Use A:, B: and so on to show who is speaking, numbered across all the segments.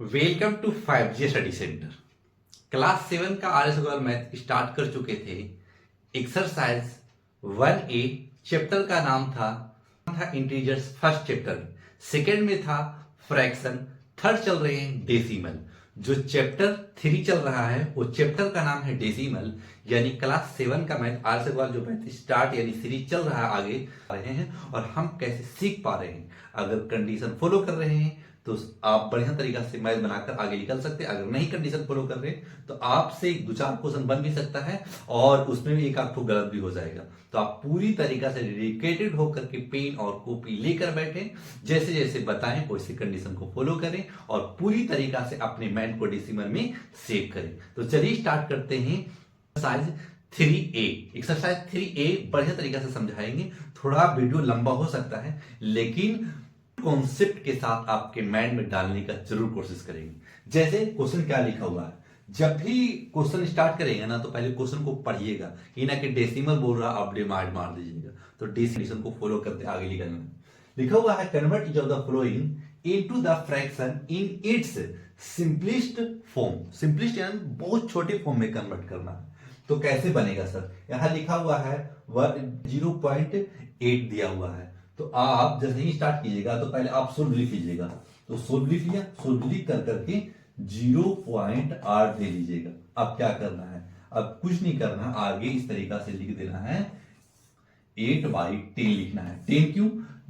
A: Welcome to 5G study centre. Class 7 का R S Agarwal math start कर चुके थे। एक्सरसाइज 1A चैप्टर का नाम था इंटीजर्स फर्स्ट चैप्टर, सेकेंड में था फ्रैक्शन, थर्ड चल रहे हैं डेसिमल। जो चैप्टर 3 चल रहा है वो चैप्टर का नाम है डेसिमल, यानी क्लास 7 का मैथ आर एस अग्रवाल जो मैथ स्टार्ट यानी सीरीज चल रहा है आगे रहे हैं और हम कैसे सीख पा रहे हैं। अगर कंडीशन फॉलो कर रहे हैं तो आप बढ़िया तरीका से मैथ बनाकर आगे निकल सकते हैं। अगर नहीं कंडीशन फॉलो कर रहे तो आपसे 2-4 क्वेश्चन बन भी सकता है और उसमें भी एक आध ठो गलत भी हो जाएगा। तो आप पूरी तरीका से डेडिकेटेड होकर के पेन और कॉपी लेकर बैठे, जैसे जैसे बताएं वैसे कंडीशन को फॉलो करें और पूरी तरीका से अपने मैथ को डेसिमल में सेव करें। तो चलिए स्टार्ट करते हैं एक्सरसाइज 3A। एक्सरसाइज 3A बढ़िया तरीका से समझाएंगे। थोड़ा वीडियो लंबा हो सकता है लेकिन कॉन्सेप्ट के साथ आपके माइंड में डालने का जरूर कोशिश करेंगे। जैसे क्वेश्चन क्या लिखा हुआ है, जब भी क्वेश्चन स्टार्ट करेंगे ना तो पहले क्वेश्चन को पढ़िएगा, ये ना कि डेसिमल बोल रहा आप डिवाइड मार दीजिएगा। तो डेसिमल को फॉलो करते आगे निकलना। लिखा हुआ है convert each of the flowing into the fraction in its simplest form. Simplest यानी बहुत छोटे फॉर्म में कन्वर्ट करना है। तो कैसे बनेगा सर? यहां लिखा हुआ है 0.8 दिया हुआ है। तो आप जैसे ही स्टार्ट कीजिएगा तो पहले आप सोल्व लिख लीजिएगा। तो सोल्व लिख लिया, सोल्व लिख कर करके 0.8 दे लीजिएगा। अब क्या करना है? अब कुछ नहीं करना, आगे इस तरीका से लिख देना है 8/10 लिखना है। 10 क्यों?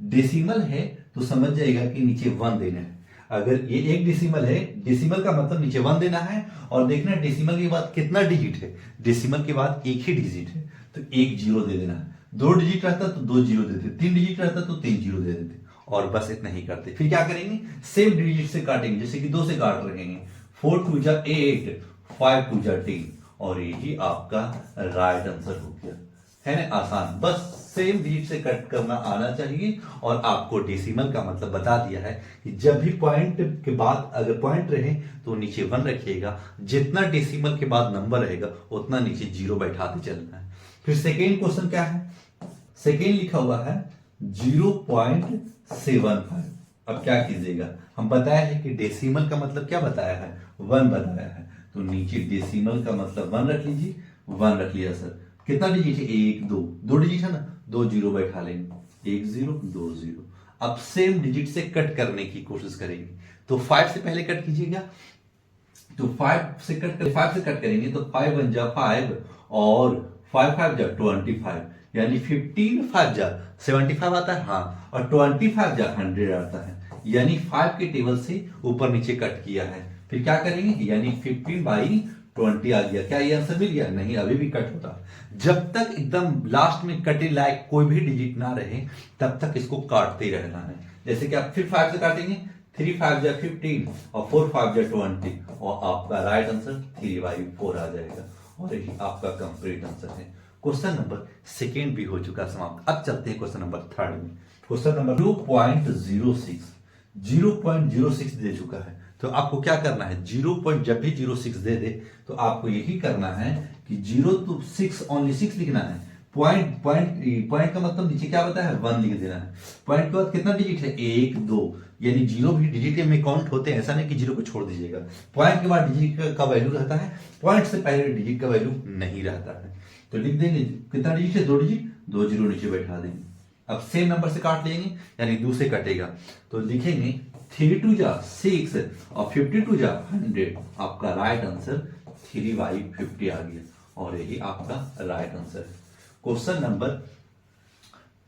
A: डेसिमल है तो समझ जाएगा कि नीचे 1 देना है। अगर ये एक डेसिमल है, डेसिमल का मतलब नीचे 1 देना है और देखना डेसिमल के बाद कितना डिजिट है। डेसिमल के बाद एक ही डिजिट है तो एक जीरो दे देना है। 2 डिजिट रहता तो 2 जीरो देते, 3 डिजिट रहता तो 3 जीरो दे देते और बस इतना ही करते। फिर क्या करेंगे? सेम डिजिट से काटेंगे, जैसे कि 2 से काट रहे हैं। 4 2 जा 8, 5 2 जा 10 और यही आपका राइट आंसर हो गया। है ना आसान? बस सेम डिजिट से कट करना आना चाहिए। और आपको डेसिमल का मतलब बता दिया है कि जब भी पॉइंट के बाद अगर पॉइंट रहे तो नीचे 1 रखिएगा, जितना डेसिमल के बाद नंबर रहेगा उतना नीचे जीरो बैठाते चलना है। फिर सेकेंड क्वेश्चन क्या है? सेकेंड लिखा हुआ है 0.75। अब क्या कीजिएगा? हम बताया है कि डेसिमल का मतलब क्या बताया है? 1 बताया है। तो नीचे डेसिमल का मतलब 1 रख लीजिए। 1 रख लिया सर। कितना डिजिट है? 1 2 डिजिट है ना, 2 जीरो बैठा लेंगे। 1 0 2 0। अब सेम डिजिट से कट करने की कोशिश करेंगे। तो 5 से पहले कट कीजिएगा। तो 5 से कट करेंगे तो 5 1 जा 5 और 5 5 जा 25 यानी 15 5 जा 75 आता है। हाँ, और 25 जा 100 आता है, यानी 5 के टेबल से ऊपर नीचे कट किया है। फिर क्या करेंगे? यानी 15/20 आ गया। क्या ये आंसर मिल गया? नहीं, अभी भी कट होता। जब तक एकदम लास्ट में कटे लायक कोई भी डिजिट ना रहे तब तक इसको काटते रहना है। जैसे कि आप फिर 5 से काटेंगे, 3 5 जा 15 और 4 5 जा 20 और आपका राइट आंसर 3/4 आ जाएगा और यही आपका कंप्लीट आंसर है। क्वेश्चन नंबर सेकेंड भी हो चुका समाप्त। अब चलते हैं क्वेश्चन नंबर थर्ड में। क्वेश्चन नंबर 0.06 दे चुका है। तो आपको क्या करना है? जब भी 0.06 दे दे तो आपको यही करना है कि 0 to 6 ओनली 6 लिखना है। पॉइंट का मतलब नीचे क्या बताया है? 1 लिख देना है। पॉइंट के बाद कितना डिजिट है? 1 2, यानी 0 भी डिजिट में काउंट होते हैं। ऐसा नहीं कि 0 को छोड़ दीजिएगा। पॉइंट के बाद डिजिट का वैल्यू रहता है, पॉइंट से पहले डिजिट का वैल्यू नहीं रहता है। तो लिख देंगे कितना डिजिट है? 2 डिजिट, 2 जीरो नीचे बैठा देंगे। अब सेम नंबर से काट लेंगे, यानी 2 से कटेगा तो लिखेंगे 3 2 जा 6 और 52 जा 100। आपका राइट आंसर 3/50 आ गया और यही आपका राइट आंसर है। क्वेश्चन नंबर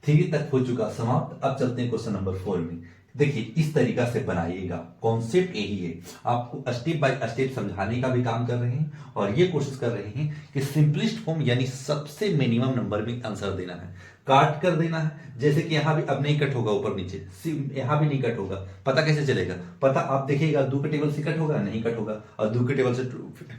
A: 3 तक हो चुका समाप्त। अब चलते हैं क्वेश्चन नंबर 4 में। देखिए इस तरीका से बनाइएगा, कॉन्सेप्ट यही है। आपको स्टेप बाय स्टेप समझाने का भी काम कर रहे हैं और ये कोशिश कर रहे हैं कि सिंपलेस्ट फॉर्म यानी सबसे मिनिमम नंबर में आंसर देना है, काट कर देना है। जैसे कि यहां भी अब नहीं कट होगा, ऊपर नीचे यहां भी नहीं कट होगा। पता कैसे चलेगा? पता आप देखिएगा, 2 के टेबल से कट होगा? नहीं कट होगा। और 2 के टेबल से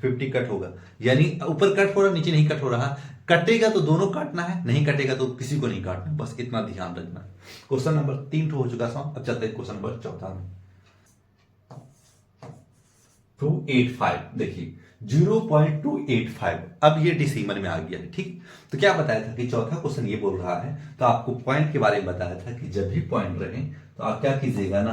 A: 50 कट होगा, यानी ऊपर कट हो रहा, नीचे नहीं कट हो रहा। कटेगा तो दोनों काटना है, नहीं कटेगा तो किसी को नहीं काटना, बस इतना ध्यान रखना है। क्वेश्चन नंबर 3 हो चुका समाप्त। अब चलते हैं क्वेश्चन नंबर 4 में। 285 देखिए 0.285। अब ये डेसिमल में आ गया है। ठीक, तो क्या बताया था कि चौथा क्वेश्चन ये बोल रहा है, तो आपको पॉइंट के बारे में बताया था कि जब भी पॉइंट रहे तो आप क्या कीजिएगा ना,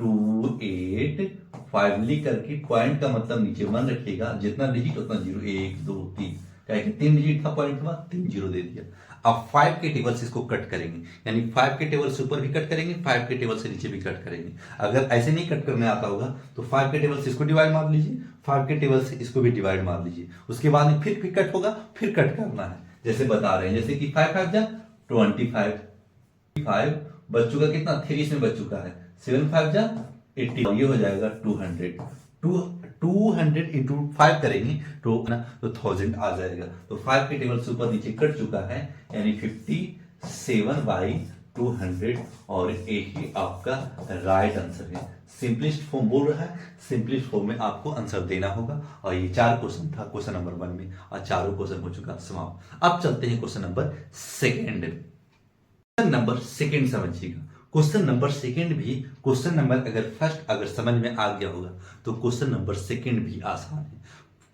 A: 28 लिख करके पॉइंट का मतलब नीचे 1 रखिएगा, जितना डिजिट उतना जीरो, 1 2 3, क्या है 3 डिजिट था पॉइंट में, 3 जीरो दे दिया। अब 5 के टेबल से इसको कट करेंगे, यानी 5 के टेबल से ऊपर भी कट करेंगे, 5 के टेबल से नीचे भी कट करेंगे। अगर ऐसे नहीं कट करने आता होगा तो 5 के टेबल से इसको डिवाइड मार लीजिए, 5 के टेबल से इसको भी डिवाइड मार लीजिए, उसके बाद में फिर कट होगा, फिर कट करना है जैसे बता रहे हैं। जैसे कि 5 5 जा 25, 5 बच चुका कितना, 3 इसमें बच चुका है, 7 5 जा 80, ये हो जाएगा 200। 200 इंटू 5 करेंगे तो 1000 आ जाएगा। तो 5 के टेबल से ऊपर नीचे कट चुका है, यानी 57/200, और यही आपका राइट आंसर है। सिंपलिस्ट फॉर्म बोल रहा है, सिंपलिस्ट फॉर्म में आपको आंसर देना होगा। और ये 4 क्वेश्चन था क्वेश्चन नंबर 1 में, और चारों क्वेश्चन हो चुका समाप्त। अब चलते हैं क्वेश्चन नंबर 2। क्वेश्चन नंबर 2 समझिएगा। क्वेश्चन नंबर 2 भी, क्वेश्चन नंबर अगर फर्स्ट अगर समझ में आ गया होगा तो क्वेश्चन नंबर 2 भी आसान है।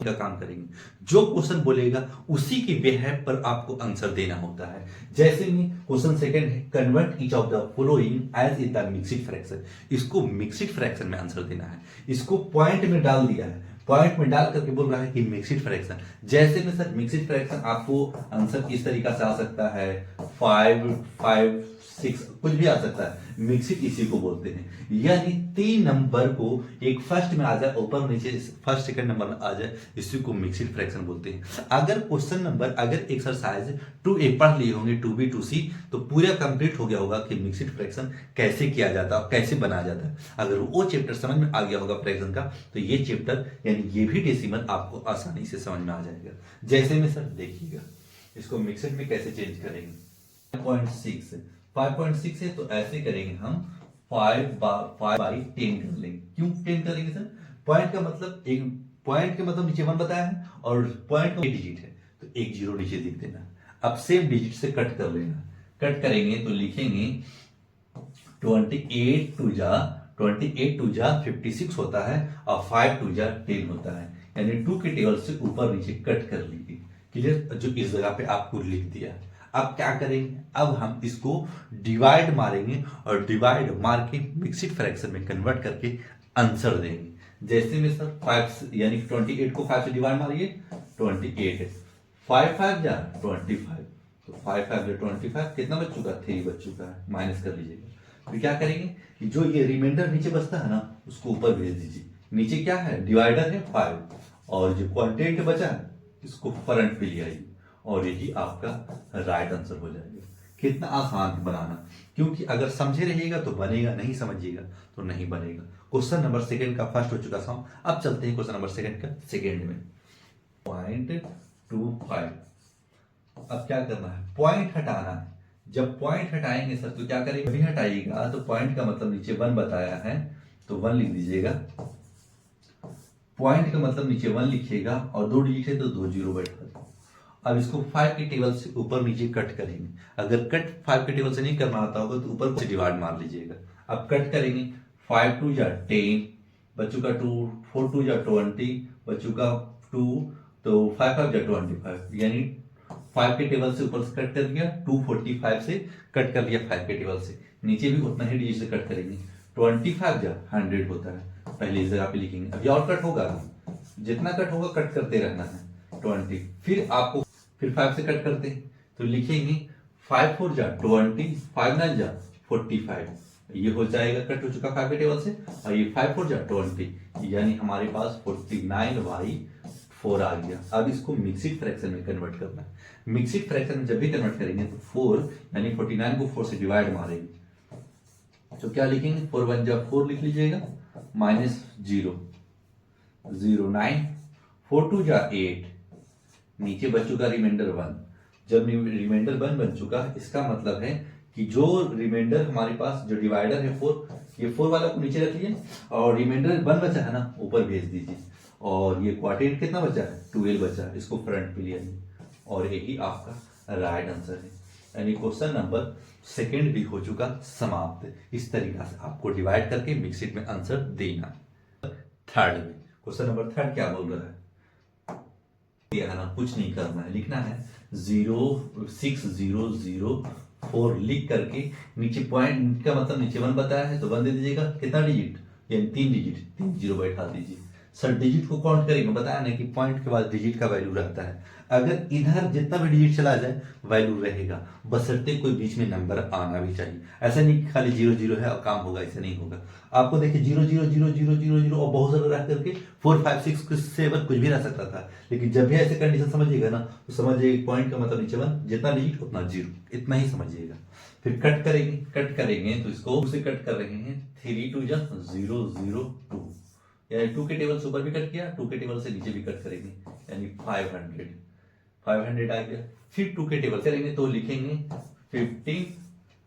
A: का काम करेंगे, जो क्वेश्चन बोलेगा उसी की बिहेव पर आपको आंसर देना होता है। जैसे में क्वेश्चन 2 है, convert each of the following as in the mixed fraction. इसको मिक्स्ड फ्रैक्शन में आंसर देना है। इसको पॉइंट में डाल दिया है, पॉइंट में डाल करके बोल रहा है कि मिक्स्ड फ्रैक्शन। जैसे में सर मिक्स्ड फ्रैक्शन आपको आंसर किस तरीका से आ सकता है, 5 5 6 कुछ भी आ सकता है, मिक्स्ड इसी को बोलते हैं। यानी 3 नंबर को एक फर्स्ट में आ जाए, ऊपर नीचे फर्स्ट सेकंड नंबर में आ जाए, इसी को मिक्स्ड फ्रैक्शन बोलते हैं। अगर क्वेश्चन नंबर अगर एक्सरसाइज 2A पढ़ लिए होंगे, 2B 2C, तो पूरा कंप्लीट हो गया होगा कि मिक्स्ड फ्रैक्शन कैसे किया जाता है, कैसे बनाया जाता है। अगर वो चैप्टर समझ में आ गया होगा फ्रैक्शन का, तो ये चैप्टर यानी ये भी डेसिमल आपको आसानी से समझ में आ जाएगा। जैसे में सर देखिएगा, इसको मिक्सड में कैसे चेंज करेंगे। 5.6 है तो ऐसे करेंगे हम 5/10 कर लेंगे। क्यों 10 करेंगे सर, पॉइंट का मतलब एक पॉइंट के मतलब नीचे 1 बताया है, और पॉइंट का डिजिट है तो एक जीरो नीचे लिख देना। अब सेम डिजिट से कट कर लेना। कट करेंगे तो लिखेंगे 28 टू जा 56 होता है, और 5 टू जा 10 होता है, यानी 2 के टेबल से ऊपर नीचे कट कर लीजिए। क्लियर, जो इस जगह पे आपको लिख दिया। अब क्या करेंगे, अब हम इसको डिवाइड मारेंगे, और डिवाइड मार के मिक्स्ड फ्रैक्शन में कन्वर्ट करके आंसर देंगे। जैसे में सर 5 यानी 28 को 5 से डिवाइड मारिए, 28 5 5 जा 25, तो 5 5 जा 25, कितना बच चुका, 3 बच चुका है, माइनस कर लीजिएगा। फिर क्या करेंगे कि जो ये रिमाइंडर नीचे बचता है ना, उसको ऊपर भेज दीजिए। नीचे क्या है, डिवाइडर है 5, और जो क्वांटिटी बचा है इसको फ्रंट पे ले आइए, और यही आपका राइट आंसर हो जाएगा। कितना आसान है बनाना, क्योंकि अगर समझे रहिएगा तो बनेगा, नहीं समझिएगा तो नहीं बनेगा। क्वेश्चन नंबर 2 का फर्स्ट हो चुका सम। अब चलते हैं क्वेश्चन नंबर 2 का सेकंड में। 0.25, अब क्या करना है, पॉइंट हटाना है। जब पॉइंट हटाएंगे सर तो क्या करेंगे, अभी हटाइएगा तो पॉइंट का मतलब नीचे 1 बताया है तो 1 लिख दीजिएगा। पॉइंट का मतलब नीचे 1 लिखिएगा, और 2 डिजिट है तो 2 जीरो बैठा। अब इसको 5 के टेबल से ऊपर नीचे कट करेंगे। अगर कट 5 के टेबल से नहीं करना आता होगा तो ऊपर से डिवाइड मार लीजिएगा। अब कट करेंगे, 5 2 जा 10 बच्चों का 2, 4 2 जा 20 बच्चों का 2, तो 5 5 जा 25, यानी 5 के टेबल से ऊपर से कट कर दिया, 245 से कट कर लिया 5 के टेबल से। नीचे भी उतना ही डिजिट से कट करेंगे, 25 जा 100 होता है, पहले इस जगह पे लिखेंगे। अभी और कट होगा, जितना कट होगा कट करते रहना है 20। फिर आपको फिर 5 से कट करते हैं तो लिखेंगे 5 4 जा 20, 5 9 जा 45, ये हो जाएगा, कट हो चुका 5 के टेबल से। और ये 5 4 जा 20, यानी हमारे पास 49/4 आ गया। अब इसको मिक्स्ड फ्रैक्शन में कन्वर्ट करना है। मिक्स्ड फ्रैक्शन में जब भी कन्वर्ट करेंगे तो 4 यानी 49 को 4 से डिवाइड मारेंगे तो क्या लिखेंगे, 4 1 जा 4 लिख लीजिएगा, -0 0 9, 4 2 जा 8, नीचे बच चुका रिमाइंडर 1। जब रिमाइंडर 1 बन चुका, इसका मतलब है कि जो रिमाइंडर हमारे पास जो डिवाइडर है 4, ये 4 वाला को नीचे रख लिए, और रिमाइंडर 1 बचा है ना, ऊपर भेज दीजिए। और ये क्वार्टेट कितना बचा है, 12 बचा है, इसको फ्रंट पे ले आइए, और यही आपका राइट आंसर है। यानी क्वेश्चन नंबर 2 भी हो चुका समाप्त। इस तरीका से आपको डिवाइड करके मिक्सिड में आंसर देना। थर्ड में क्वेश्चन नंबर 3 क्या बोल रहा है, दिया है ना, कुछ नहीं करना है, लिखना है 0 6 0 0 4 लिख करके नीचे पॉइंट का मतलब नीचे 1 बताया है तो 1 दे दीजिएगा। कितना डिजिट, यानी 3 डिजिट, 3 जीरो बैठा दीजिए। सर डिजिट को काउंट करेंगे, बताया ना कि पॉइंट के बाद डिजिट का वैल्यू रहता है। अगर इधर जितना भी डिजिट चला जाए वैल्यू रहेगा, बशर्ते कोई बीच में नंबर आना भी चाहिए। ऐसा नहीं कि खाली 0 0 है और काम होगा, ऐसा नहीं होगा। आपको देखिए 0 0 0 0 0 0 और बहुत सारा रह करके 4 5 6 7 कुछ भी रह सकता था। लेकिन जब भी ऐसे कंडीशन समझिएगा ना तो समझिए पॉइंट का मतलब नीचे 1, जितना डिजिट उतना 0, इतना ही समझिएगा। फिर कट करेंगे, कट करेंगे तो इसको से कट कर रहे हैं। 3 2 0 0 2, यानी 2 के टेबल से ऊपर भी कट किया, 2 के टेबल से नीचे भी कट करेंगे, यानी 500 आ गया। फिर 2 के टेबल करेंगे तो लिखेंगे 15,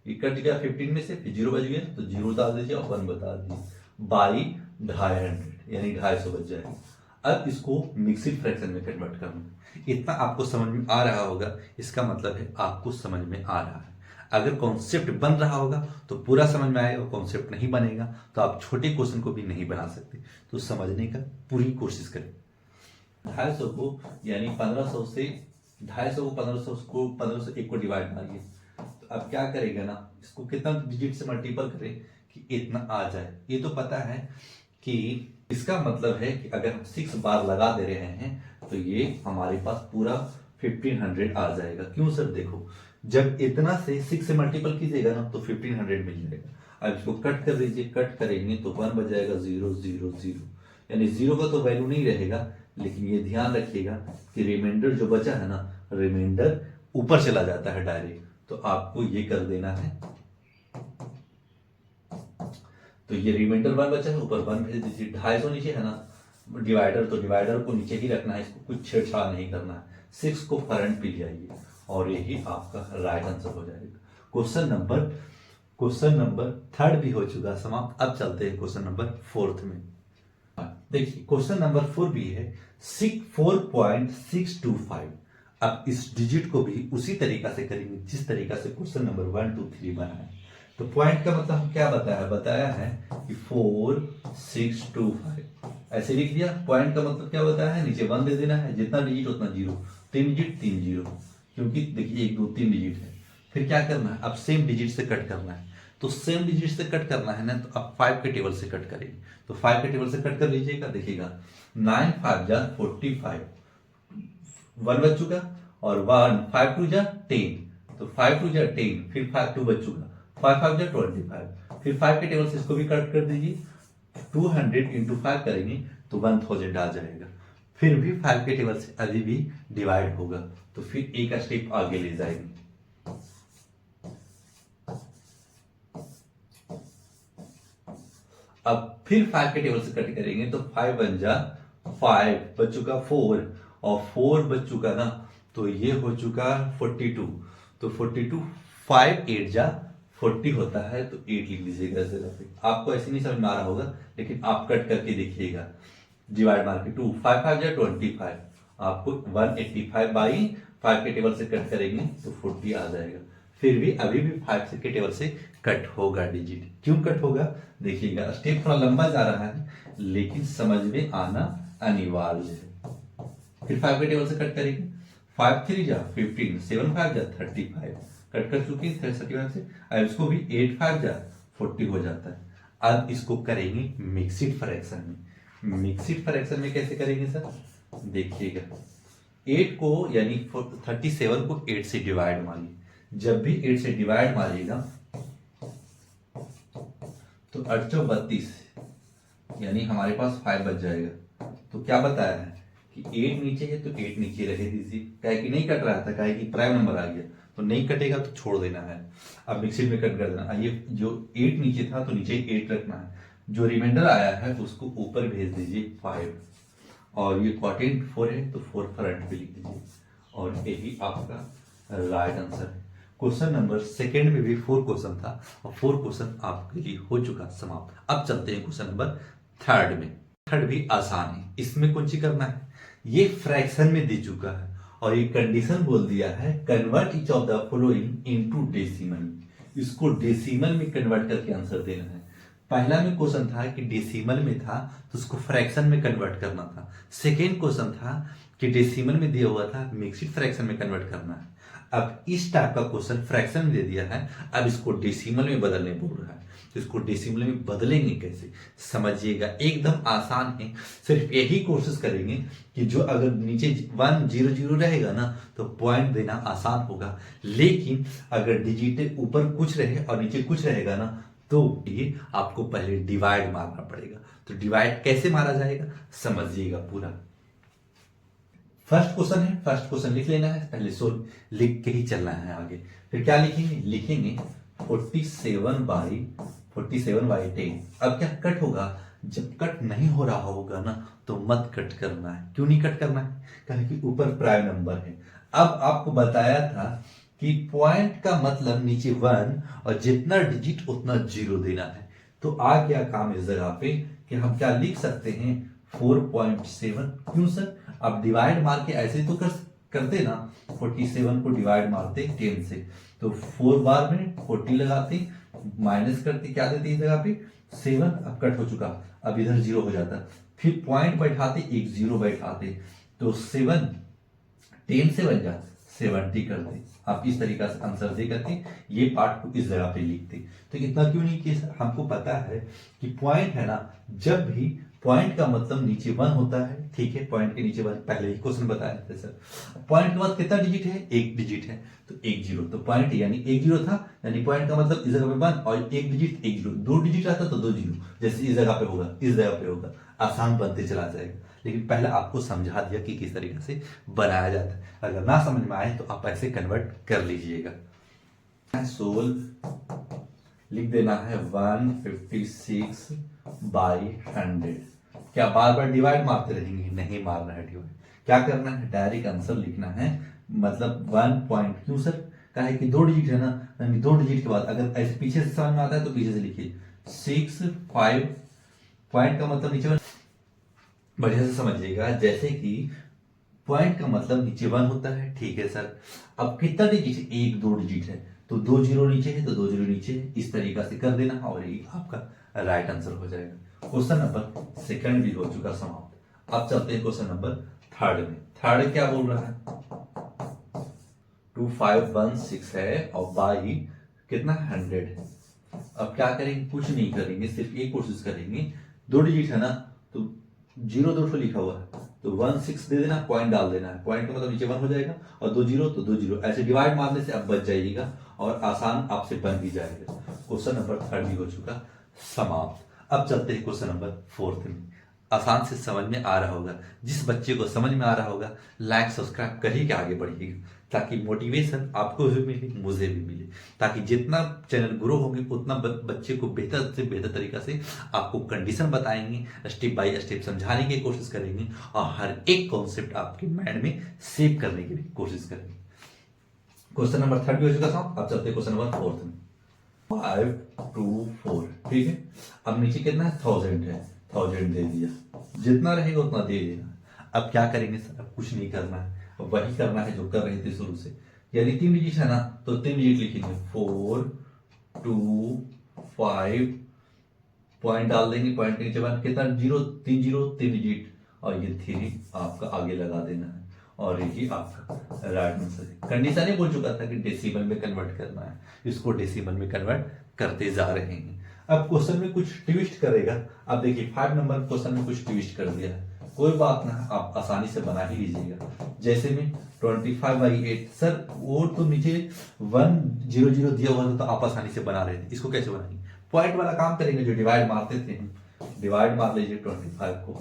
A: ये कट गया 15 में से, फिर 0 बच गया तो 0 डाल दीजिए और 1 बता दीजिए, बाई 250 यानी 250 बच जाएगा। अब इसको मिक्सिड फ्रैक्शन में कन्वर्ट करना। इतना आपको समझ में आ रहा होगा, इसका मतलब है आपको समझ में आ रहा है। अगर कॉन्सेप्ट बन रहा होगा तो पूरा समझ में आएगा, कॉन्सेप्ट नहीं बनेगा तो आप छोटे क्वेश्चन को भी नहीं बना सकते। तो समझने का पूरी कोशिश करें। 250 को यानी 1500 से 250 को 1500 1 को डिवाइड मारिए तो अब क्या करेगा ना, इसको कितना डिजिट से मल्टीपल करें कि इतना आ जाए। ये तो पता है कि इसका मतलब है कि अगर हम 6 बार लगा दे रहे हैं तो ये हमारे पास पूरा 1500 आ जाएगा। क्यों सर, देखो जब इतना से 6 से मल्टीपल कीजिएगा ना तो 1500 मिल जाएगा। अब इसको कट कर दीजिए, कट करेंगे तो 1 बच जाएगा 0 0 0, यानी 0 का तो वैल्यू नहीं रहेगा। लेकिन ये ध्यान रखिएगा कि रिमाइंडर जो बचा है ना, रिमाइंडर ऊपर चला जाता है डायरेक्ट, तो आपको ये कर देना है। तो ये रिमाइंडर 1 बचा है, ऊपर 1 भेज दीजिए। 250 नीचे है ना डिवाइडर, तो डिवाइडर को नीचे ही रखना है, इसको कुछ छेड़छाड़ नहीं करना है। 6 को फ्रंट पे ले आइए और यही आपका राइट आंसर हो जाएगा। क्वेश्चन नंबर 3 भी हो चुका समाप्त। अब चलते हैं क्वेश्चन नंबर 4 में। देखिए क्वेश्चन नंबर 4 भी है 4.625। अब इस डिजिट को भी उसी तरीका से करेंगे जिस तरीका से क्वेश्चन नंबर 1 2 3 बनाए। तो पॉइंट का मतलब क्या बताया है कि 4625 ऐसे लिख दिया। पॉइंट का मतलब क्या बताया है, नीचे 1 दे देना है, जितना डिजिट उतना 0, 3 डिजिट 3 0, क्योंकि देखिए 1 2 3 डिजिट है। फिर क्या करना है, अब सेम डिजिट से कट करना है। तो सेम डिजिट से कट करना है ना, तो अब 5 के टेबल से कट करेंगे। तो 5 के टेबल से कट कर लीजिएगा, देखिएगा 9 5 जा 45, 1 बच चुका, और 1 5 2 जा 10, तो 5 2 जा 10, फिर 5 2 बच चुका, 5 5 जा 25, फिर 5 के टेबल से इसको भी कट कर दीजिए। 200 इंटू 5 करेंगे तो 1000 आ जाएगा। फिर भी 5 के टेबल से अभी भी डिवाइड होगा, तो फिर एक स्टेप आगे ले जाएंगे। अब फिर 5 के टेबल से कट करेंगे तो 5 बन जा 5, बच चुका 4, और 4 बच चुका ना, तो ये हो चुका 42, तो 42 5 8 जा 40 होता है, तो 8 लिख लीजिएगा इस जगह पे। आपको ऐसे नहीं समझ में आ रहा होगा, लेकिन आप कट करके देखिएगा, डिवाइड मार के 2 5 5 जा 25, आपको 185 बाई 5 के टेबल से कट करेंगे तो 40 आ जाएगा। फिर भी अभी भी 5 के टेबल से कट होगा डिजिट। क्यों कट होगा, देखिएगा स्टेप थोड़ा लंबा जा रहा है लेकिन समझ में आना अनिवार्य है। फिर 5 के टेबल से कट करेंगे, 5 3 जा 15, 7 5 जा 35, कट कर चुके हैं 35 से। अब इसको भी 8 5 जा 40 हो जाता है। अब इसको करेंगे मिक्सिड फ्रैक्शन में। मिक्सिड फ्रैक्शन में कैसे करेंगे सर, देखिएगा 8 को यानी 37 को 8 से डिवाइड मारिए। जब भी 8 से डिवाइड मारिएगा तो 8 32, यानी हमारे पास 5 बच जाएगा। तो क्या बताया है कि 8 नीचे है तो 8 नीचे रह दीजिए, काहे कि नहीं कट रहा था, काहे कि प्राइम नंबर आ गया, तो नहीं कटेगा तो छोड़ देना है। अब मिक्सिड में कट कर देना। ये जो 8 नीचे था तो नीचे 8 रखना है, जो रिमाइंडर आया है उसको ऊपर भेज दीजिए 5, और ये क्वाड्रेंट 4 है तो 4 फ्रंट पे लिख दीजिए, और यही आपका राइट आंसर है। क्वेश्चन नंबर 2 में भी 4 क्वेश्चन था और 4 क्वेश्चन आपके लिए हो चुका समाप्त। अब चलते हैं क्वेश्चन नंबर 3 में। 3 भी आसान है, इसमें कौन सी करना है, ये फ्रैक्शन में दे चुका है और ये कंडीशन बोल दिया है convert each of the following into decimal. इसको डेसिमल में कन्वर्ट करके आंसर देना है। पहला में क्वेश्चन था कि डेसिमल में था तो उसको फ्रैक्शन में कन्वर्ट करना था। सेकेंड क्वेश्चन था कि डेसिमल में दिया हुआ था, मिक्सिड फ्रैक्शन में कन्वर्ट करना है। अब इस टाइप का क्वेश्चन फ्रैक्शन में दे दिया है, अब इसको डेसिमल में बदलने बोल रहा है, तो इसको डेसिमल में बदलेंगे कैसे समझिएगा, एकदम आसान है। सिर्फ यही कोशिश करेंगे कि जो अगर नीचे 100 रहेगा ना तो पॉइंट देना आसान होगा, लेकिन अगर डिजिट ऊपर कुछ रहे और नीचे कुछ रहेगा ना तो ये आपको पहले डिवाइड मारना पड़ेगा। तो डिवाइड कैसे मारा जाएगा समझिएगा पूरा। फर्स्ट क्वेश्चन है, फर्स्ट क्वेश्चन लिख लेना है, पहले सोल्व लिख के ही चलना है आगे। फिर क्या लिखेंगे, लिखेंगे 47/10। अब क्या कट होगा, जब कट नहीं हो रहा होगा ना तो मत कट करना है। क्यों नहीं कट करना है, कारण कि ऊपर प्राइम नंबर है। अब आपको बताया था कि पॉइंट का मतलब नीचे 1 और जितना डिजिट उतना 0 देना है। तो आ गया काम इस जगह पे कि हम क्या लिख सकते हैं 4.7। क्यों सर, आप डिवाइड मार के ऐसे तो करते ना, 47 को डिवाइड मारते 10 से, तो 4 बार में 40 लगाते, माइनस करते, क्या देते इस जगह पे 7। अब कट हो चुका, अब इधर 0 हो जाता, फिर पॉइंट बैठाते, एक 0 बैठाते, तो 7 10 से बन जाते 70 करते। आप इस तरीका से आंसर दे करके ये पार्ट को इस जगह पे लिखते। तो इतना क्यों नहीं किया, हमको पता है कि पॉइंट है ना, जब भी पॉइंट का मतलब नीचे 1 होता है, ठीक है, पॉइंट के नीचे 1 पहले ही क्वेश्चन बताया था सर। पॉइंट के बाद कितना डिजिट है, एक डिजिट है, तो 1 0, तो पॉइंट यानी 1 0 था, यानी पॉइंट का मतलब इस जगह पे 1 और एक डिजिट 1 0, 2 डिजिट आता तो 2 0, जैसे इस जगह पे होगा इस जगह पे होगा, आसान बनते चला जाएगा। लेकिन पहले आपको समझा दिया कि किस तरीके से बनाया जाता है, अगर ना समझ में आए तो आप ऐसे कन्वर्ट कर लीजिएगा। सोल लिख देना है 156/100। क्या बार बार डिवाइड मारते रहेंगे, नहीं मारना है डिवाइड, क्या करना है डायरेक्ट आंसर लिखना है, मतलब 1 पॉइंट। क्यों सर, कहा है कि 2 डिजिट है ना, यानी 2 डिजिट के बाद अगर ऐसे पीछे से समझ में आता है तो पीछे से लिखिए 6 5, पॉइंट का मतलब नीचे 1, बढ़िया से समझिएगा। जैसे कि पॉइंट का मतलब नीचे 1 होता है, ठीक है सर, अब कितना डिजिट है, 1 2 डिजिट है, तो 2 0 नीचे है तो 2 0 नीचे है, इस तरीका से कर देना और ये आपका राइट आंसर हो जाएगा। क्वेश्चन नंबर सेकंड भी हो चुका समाप्त। अब चलते हैं क्वेश्चन नंबर थर्ड में। थर्ड क्या बोल रहा है, 2516 है और बाई कितना 100 है। अब क्या करेंगे, कुछ नहीं करेंगे, सिर्फ एक कोशिश करेंगे, 2 डिजिट है ना तो 0 2 लिखा हुआ है तो 16 दे देना, पॉइंट डाल देना है, पॉइंट का मतलब नीचे 1 हो जाएगा और 2 0 तो 2 0, ऐसे डिवाइड मारने से अब बच जाइएगा और आसान आपसे बन भी जाएगा। क्वेश्चन नंबर थर्ड भी हो चुका समाप्त। अब चलते हैं क्वेश्चन नंबर फोर्थ में। आसान से समझ में आ रहा होगा, जिस बच्चे को समझ में आ रहा होगा लाइक सब्सक्राइब करिए के आगे बढ़िएगा, ताकि मोटिवेशन आपको भी मिले मुझे भी मिले, ताकि जितना चैनल ग्रो होंगे उतना बच्चे को बेहतर से बेहतर तरीका से आपको कंडीशन बताएंगे, स्टेप बाय स्टेप समझाने की कोशिश करेंगे और हर एक कॉन्सेप्ट आपके माइंड में सेव करने की भी कोशिश करेंगे। क्वेश्चन नंबर थर्ड भी हो चुका था, अब चलते क्वेश्चन नंबर फोर्थ में। 5 2 4, ठीक है, अब नीचे कितना है 1000 है, 1000 दे दिया, जितना रहेगा उतना दे देना। अब क्या करेंगे सर, अब कुछ नहीं करना है, वही करना है जो कर रहे थे शुरू से, यानी 3 डिजिट है ना तो 3 डिजिट लिखेंगे 4 2 5, पॉइंट डाल देंगे, पॉइंट के नीचे बाद कितना 0 3 0 3 डिजिट और ये 3 आपका आगे लगा देना है और ये आपका राइट आंसर है। कंडीशन ही बोल चुका था कि डेसिमल में कन्वर्ट करना है, इसको डेसिमल में कन्वर्ट करते जा रहे हैं। अब क्वेश्चन में कुछ ट्विस्ट करेगा, अब देखिए 5 नंबर क्वेश्चन में कुछ ट्विस्ट कर दिया है, कोई बात ना, आप आसानी से बना ही लीजिएगा। जैसे में 25/8, सर वो तो नीचे 100 दिया हुआ था तो आप आसानी से बना रहे थे, इसको कैसे बनाएंगे, पॉइंट वाला काम करेंगे जो डिवाइड मारते थे, डिवाइड मार लीजिए 25 को,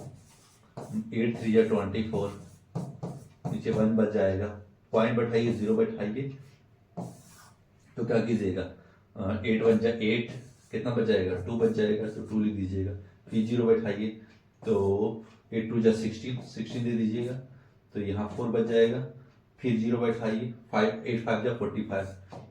A: 8 3 या 24, नीचे 1 बच जाएगा, पॉइंट बैठाइए 0 बैठाइए तो क्या कीजिएगा 8 1 जा 8, कितना बच जाएगा 2 बच जाएगा तो 2 लिख दीजिएगा, फिर 0 बैठाइए तो 8 2 जा 16 दे दीजिएगा तो यहाँ 4 बच जाएगा, फिर 0 बैठाइए 5 8 5 जा 45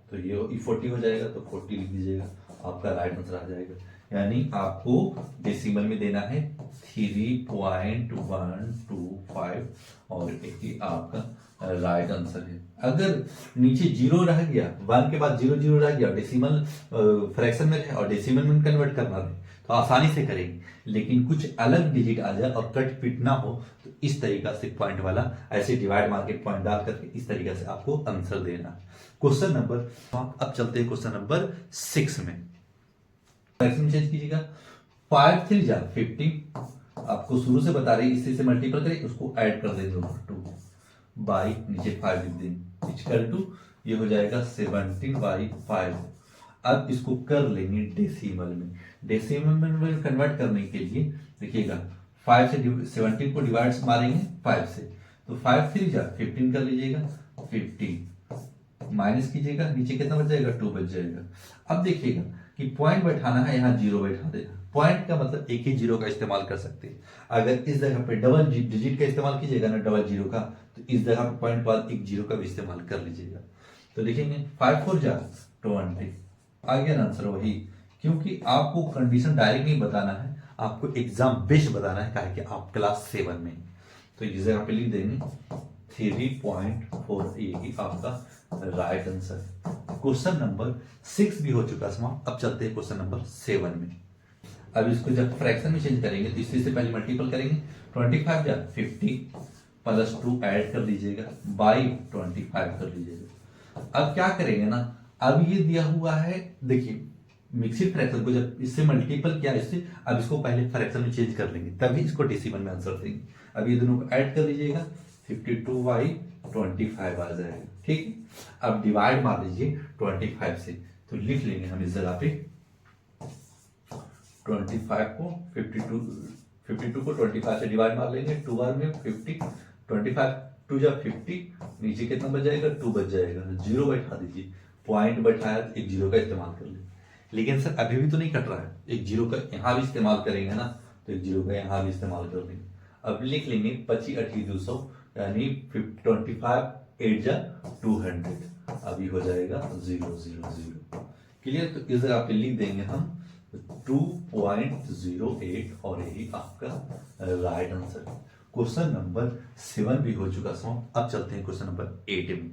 A: तो ये 40 हो जाएगा तो 40 लिख दीजिएगा, आपका राइट आंसर आ जाएगा। यानी आपको डेसिमल में देना है 3.125 और ये आपका राइट आंसर है। अगर नीचे 0 रह गया, 1 के बाद 0 0 रह गया, डेसिमल फ्रैक्शन में है और डेसिमल में कन्वर्ट करना है तो तो आसानी से करेंगे, लेकिन कुछ अलग डिजिट आ जाए और कट पिट ना हो तो इस तरीका से पॉइंट वाला ऐसे डिवाइड मार के पॉइंट डाल करके इस तरीके से आपको आंसर देना। क्वेश्चन नंबर, अब चलते हैं क्वेश्चन नंबर 6 में। फ्रैक्शन चेंज कीजिएगा। 5 3 जा 15, आपको शुरू से बता रही इससे मल्टीपल करें, उसको ऐड कर देंगे ऊपर 2 बाई नीचे 5 लिख देंगे इक्वल टू ये हो जाएगा 17/5। अब इसको कर लेंगे डेसिमल में। डेसिमल में कन्वर्ट करने के लिए देखिएगा 5 से 17 को डिवाइड मारेंगे 5 से, तो 5 3 जा 15 कर लीजिएगा, 15 माइनस कीजिएगा, नीचे कितना बच जाएगा 2 बच जाएगा। अब देखिएगा कि पॉइंट बैठाना है, यहाँ 0 बैठा देना। पॉइंट का मतलब एक ही जीरो का इस्तेमाल कर सकते हैं। अगर इस जगह पे डबल डिजिट का इस्तेमाल कीजिएगा ना, डबल जीरो का, तो इस जगह पे पॉइंट बाद एक जीरो का भी इस्तेमाल कर लीजिएगा। तो लिखेंगे 5 4 जा 20, आ गया आंसर वही। क्योंकि आपको कंडीशन डायरेक्ट नहीं बताना है, आपको एग्जाम बेस्ड बताना है, कारण कि आप क्लास 7 में। तो इस जगह पे लिख देंगे 3.4, ये आपका राइट आंसर। क्वेश्चन नंबर 6 भी हो चुका समाप्त। अब चलते हैं क्वेश्चन नंबर 7 में। अब इसको जब फ्रैक्शन में चेंज करेंगे तो इससे से पहले मल्टीपल करेंगे। 25 जा 50 प्लस 2 ऐड कर लीजिएगा बाई 25 कर लीजिएगा। अब क्या करेंगे ना, अब ये दिया हुआ है, देखिए मिक्सिड फ्रैक्शन को जब इससे मल्टीपल किया इससे, अब इसको पहले फ्रैक्शन में चेंज कर लेंगे, तभी इसको डेसिमल में आंसर देंगे। अब ये दोनों को ऐड कर लीजिएगा, 52/25 आ जाएगा। ठीक है, अब डिवाइड मार लीजिए 25 से, तो लिख लेंगे हम इस जगह पे 25 को 52 को 25 से डिवाइड मार लेंगे, 2 बार में 50, 25 2 जा 50, नीचे कितना बच जाएगा 2 बच जाएगा, जीरो बैठा दीजिए, पॉइंट बैठाया तो एक जीरो का इस्तेमाल कर ले। लेकिन सर अभी भी तो नहीं कट रहा है, एक जीरो का यहाँ भी इस्तेमाल करेंगे ना, तो एक जीरो का यहाँ भी इस्तेमाल कर लेंगे। अब लिख लेंगे 25 8 200, यानी 25 8 जा 200, अभी हो जाएगा 0 0 0। क्लियर, तो इस जगह पे लिख देंगे हम 2.08 और यही आपका राइट आंसर। क्वेश्चन नंबर 7 भी हो चुका समाप्त। अब चलते हैं क्वेश्चन नंबर 8 में।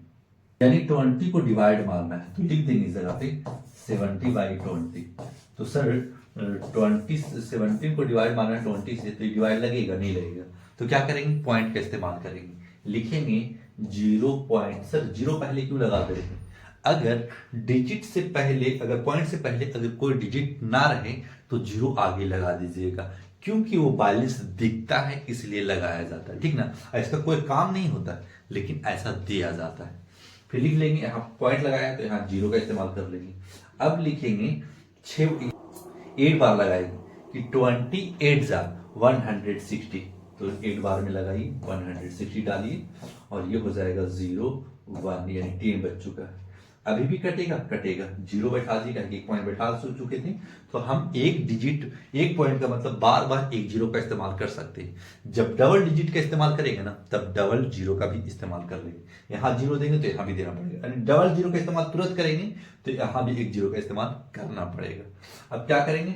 A: यानी 20 को डिवाइड मारना है, तो लिख देंगे इस जगह पे 70/20। तो सर 17 को डिवाइड मारना है 20 से, तो डिवाइड लगेगा नहीं लगेगा, तो क्या करेंगे पॉइंट का इस्तेमाल करेंगे, लिखेंगे 0 पॉइंट। सर जीरो पहले क्यों लगा दे रहे हैं, अगर डिजिट से पहले, अगर पॉइंट से पहले अगर कोई डिजिट ना रहे तो जीरो आगे लगा दीजिएगा, क्योंकि वो 42 दिखता है इसलिए लगाया जाता है। ठीक ना, इसका कोई काम नहीं होता है, लेकिन ऐसा दिया जाता है। फिर लिख लेंगे, यहाँ पॉइंट लगाया तो यहाँ जीरो का इस्तेमाल कर लेंगे। अब लिखेंगे 8 बार लगाएंगे कि 28 जा 160, तो 8 बार में लगाइए 160 डालिए और ये हो जाएगा 0 1, यानी 10 बच चुका है। अभी भी कटेगा, जीरो बैठा दीजिएगा, एक पॉइंट बैठा चुके थे, तो हम एक डिजिट, एक पॉइंट का मतलब बार बार एक जीरो का इस्तेमाल कर सकते हैं। जब डबल डिजिट का इस्तेमाल करेंगे ना, तब डबल जीरो का भी इस्तेमाल कर लेंगे। यहाँ जीरो देंगे तो यहाँ भी देना पड़ेगा, यानी डबल जीरो का इस्तेमाल तुरंत करेंगे तो यहाँ भी एक जीरो का इस्तेमाल करना पड़ेगा। अब क्या करेंगे,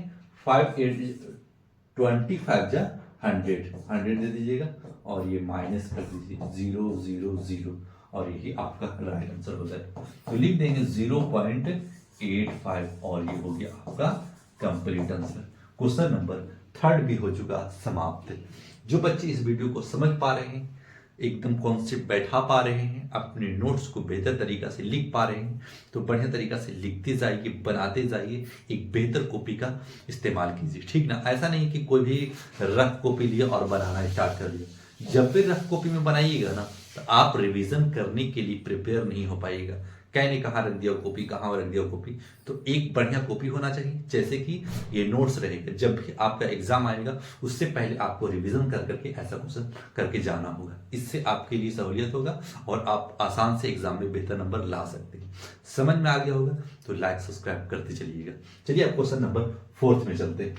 A: 25 जा 100 दे दीजिएगा और ये माइनस कर दीजिए 0 0 0, और यही आपका राइट आंसर हो जाए। तो लिख देंगे 0.85 और ये हो गया आपका कंप्लीट आंसर। क्वेश्चन नंबर 3 भी हो चुका समाप्त। जो बच्चे इस वीडियो को समझ पा रहे हैं, एकदम कॉन्सेप्ट बैठा पा रहे हैं, अपने नोट्स को बेहतर तरीका से लिख पा रहे हैं, तो बढ़िया तरीका से लिखते जाइए, बनाते जाइए, एक बेहतर कॉपी का इस्तेमाल कीजिए। ठीक ना, ऐसा नहीं कि कोई भी रफ कॉपी लिया और बनाना स्टार्ट कर लिया। जब भी रफ कॉपी में बनाइएगा ना, तो आप रिवीजन करने के लिए प्रिपेयर नहीं हो पाएगा। कहने कहाँ रख दिया कॉपी, कहाँ रख दिया कॉपी, तो एक बढ़िया कॉपी होना चाहिए, जैसे कि ये नोट्स रहेगा। जब भी आपका एग्जाम आएगा उससे पहले आपको रिवीजन कर करके ऐसा क्वेश्चन करके जाना होगा, इससे आपके लिए सहूलियत होगा और आप आसान से एग्जाम में बेहतर नंबर ला सकते हैं। समझ में आ गया होगा तो लाइक सब्सक्राइब करते चलिएगा। चलिए अब क्वेश्चन नंबर 4 में चलते हैं।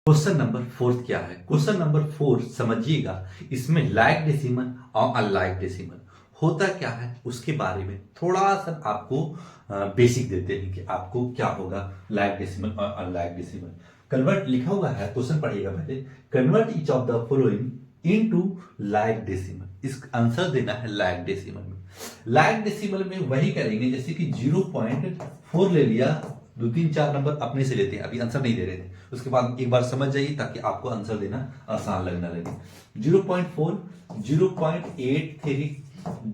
A: क्वेश्चन नंबर 4 क्या है, क्वेश्चन नंबर 4 समझिएगा, इसमें लाइक डेसिमल और अनलाइक डेसिमल होता क्या है उसके बारे में थोड़ा सा आपको बेसिक देते हैं कि आपको क्या होगा लाइक डेसिमल और अनलाइक डेसिमल। कन्वर्ट लिखा हुआ है, क्वेश्चन पढ़िएगा पहले, convert each of the following into like decimal. इस आंसर देना है लाइक डेसिमल में। लाइक डेसिमल में वही करेंगे जैसे कि 0.4 ले लिया 2 3 4 नंबर अपने से लेते हैं, अभी आंसर नहीं दे रहे थे, उसके बाद एक बार समझ जाइए ताकि आपको आंसर देना आसान लगने लगे। 0.4, 0.83,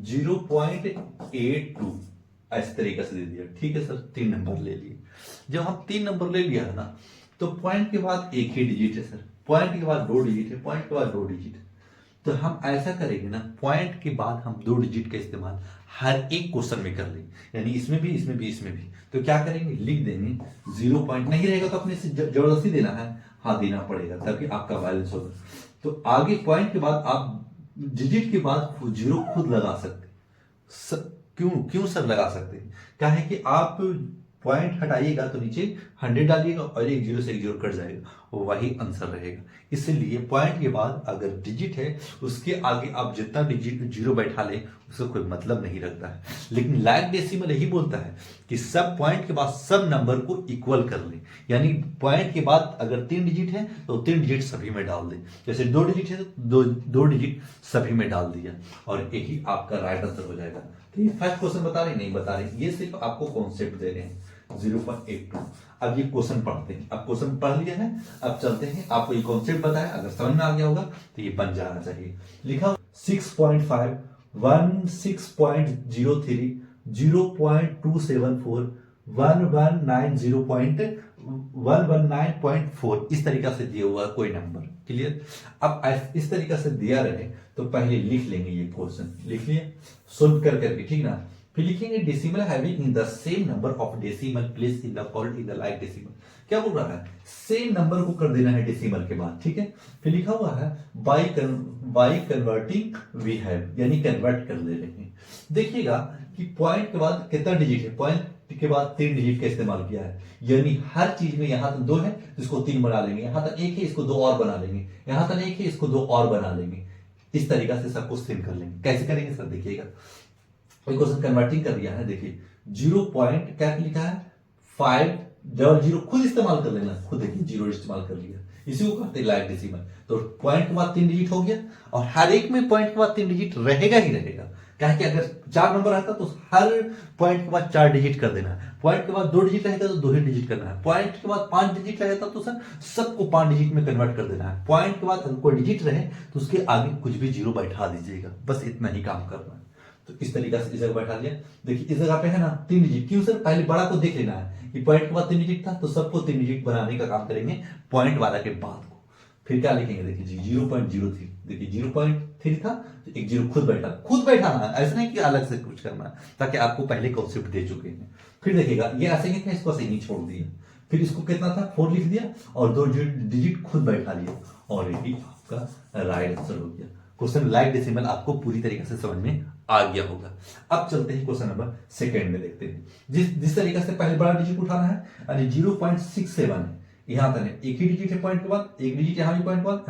A: 0.82 इस तरीके से दे दिया। ठीक है सर, 3 नंबर ले लिए। जब हम 3 नंबर ले लिया है ना, तो पॉइंट के बाद एक ही डिजिट है सर, पॉइंट के बाद 2 डिजिट है, पॉइंट के बाद 2 डिजिट है। तो हम ऐसा करेंगे ना, पॉइंट के बाद हम 2 डिजिट का इस्तेमाल हर एक क्वेश्चन में कर लेंगे, यानी इसमें भी, इसमें भी, इसमें भी। तो क्या करेंगे, लिख देंगे 0 पॉइंट, नहीं रहेगा तो अपने से जबरदस्ती देना है, हाँ देना पड़ेगा ताकि आपका बैलेंस होगा। तो आगे पॉइंट के बाद आप डिजिट के बाद 0 खुद लगा सकते। क्यों क्यों सर लगा सकते हैं? क्या है कि आप पॉइंट हटाइएगा तो नीचे 100 डालिएगा और एक 0 से एक 0 कट जाएगा, वही आंसर रहेगा। इसलिए पॉइंट के बाद अगर डिजिट है, उसके आगे आप जितना डिजिट 0 बैठा लें उसका कोई मतलब नहीं रखता है। लेकिन लाइक डेसिमल यही बोलता है कि सब पॉइंट के बाद सब नंबर को इक्वल कर लें, यानी पॉइंट के बाद अगर 3 डिजिट है तो 3 डिजिट सभी में डाल दें, जैसे 2 डिजिट है तो 2 डिजिट सभी में डाल दिया, और यही आपका राइट आंसर हो जाएगा। तो ये फर्स्ट क्वेश्चन बता रहे नहीं बता रहे, ये सिर्फ आपको कॉन्सेप्ट दे रहे हैं। 0.82। अब ये क्वेश्चन पढ़ते हैं, अब क्वेश्चन पढ़ लिया है, अब चलते हैं। आपको ये कॉन्सेप्ट पता है, अगर समझ में आ गया होगा तो ये बन जाना चाहिए। लिखा 6.5, 16.03, 0.274, 1190.4 इस तरीका से दिया हुआ कोई नंबर। क्लियर? अब इस तरीका से दिया रहे तो पहले लिख लेंगे ये क्वेश्चन, लिख लिए सोल्व कर करके, ठीक ना। फिर लिखेंगे decimal having in the same number of decimal place in the called in the like decimal. क्या बोल रहा है, सेम नंबर को कर देना है डेसिमल के बाद, ठीक है। फिर लिखा हुआ है बाय कन्वर्टिंग वी हैव, यानी कन्वर्ट कर ले रहे हैं। देखिएगा कि पॉइंट के बाद कितना डिजिट है, पॉइंट के बाद 3 डिजिट का इस्तेमाल किया है, यानी हर चीज में यहां तक 2 है तो इसको 3 बना लेंगे, यहां तक 1 है इसको 2 और बना लेंगे, यहां तक 1 है इसको 2 और बना लेंगे। इस तरीका से सबको सेम कर लेंगे। कैसे करेंगे सर, देखिएगा क्वेश्चन कन्वर्टिंग कर दिया है, देखिए 0 पॉइंट क्या लिखा है 5 डबल 0 खुद इस्तेमाल कर लेना, खुद देखिए 0 इस्तेमाल कर लिया, इसी को कहते हैं लाइक डेसिमल। तो पॉइंट के बाद 3 डिजिट हो गया, और हर एक में पॉइंट के बाद 3 डिजिट रहेगा ही रहेगा। क्या है कि अगर 4 नंबर आता तो हर पॉइंट के बाद 4 डिजिट कर देना है, पॉइंट के बाद 2 डिजिट रहेगा तो 2 ही डिजिट करना है, पॉइंट के बाद 5 डिजिट रहेगा तो सर सबको 5 डिजिट में कन्वर्ट कर देना है, पॉइंट के बाद अगर कोई डिजिट रहे तो उसके आगे कुछ भी 0 बैठा दीजिएगा, बस इतना ही काम करना है। तो इस तरीके से इस जगह बैठा दिया। देखिए इस जगह पे है ना 3 डिजिट, क्यों सर, पहले बड़ा को देख लेना है कि पॉइंट के बाद 3 डिजिट था तो सबको 3 डिजिट बनाने का काम करेंगे पॉइंट वाला के बाद को। फिर क्या लिखेंगे, देखिए जी 0.03, देखिए 0.3 था तो एक 0 खुद बैठाना है, ऐसा नहीं कि अलग से कुछ करना है, ताकि आपको पहले कॉन्सेप्ट दे चुके हैं। फिर देखिएगा ये ऐसे ही था, इसको ऐसे ही छोड़ दिया, फिर इसको कितना था 4 लिख दिया और 2 डिजिट खुद बैठा लिया, और यही आपका राइट आंसर हो गया। क्वेश्चन लाइक डेसिमल आपको पूरी तरीके से समझ में आ गया होगा। अब चलते हैं क्वेश्चन नंबर सेकंड में, देखते हैं। जिस तरीके से पहले बड़ा डिजिट उठाना है, यानी 0.67 है, यहां तक एक ही डिजिट है पॉइंट के बाद, एक डिजिट यहां भी पॉइंट के बाद,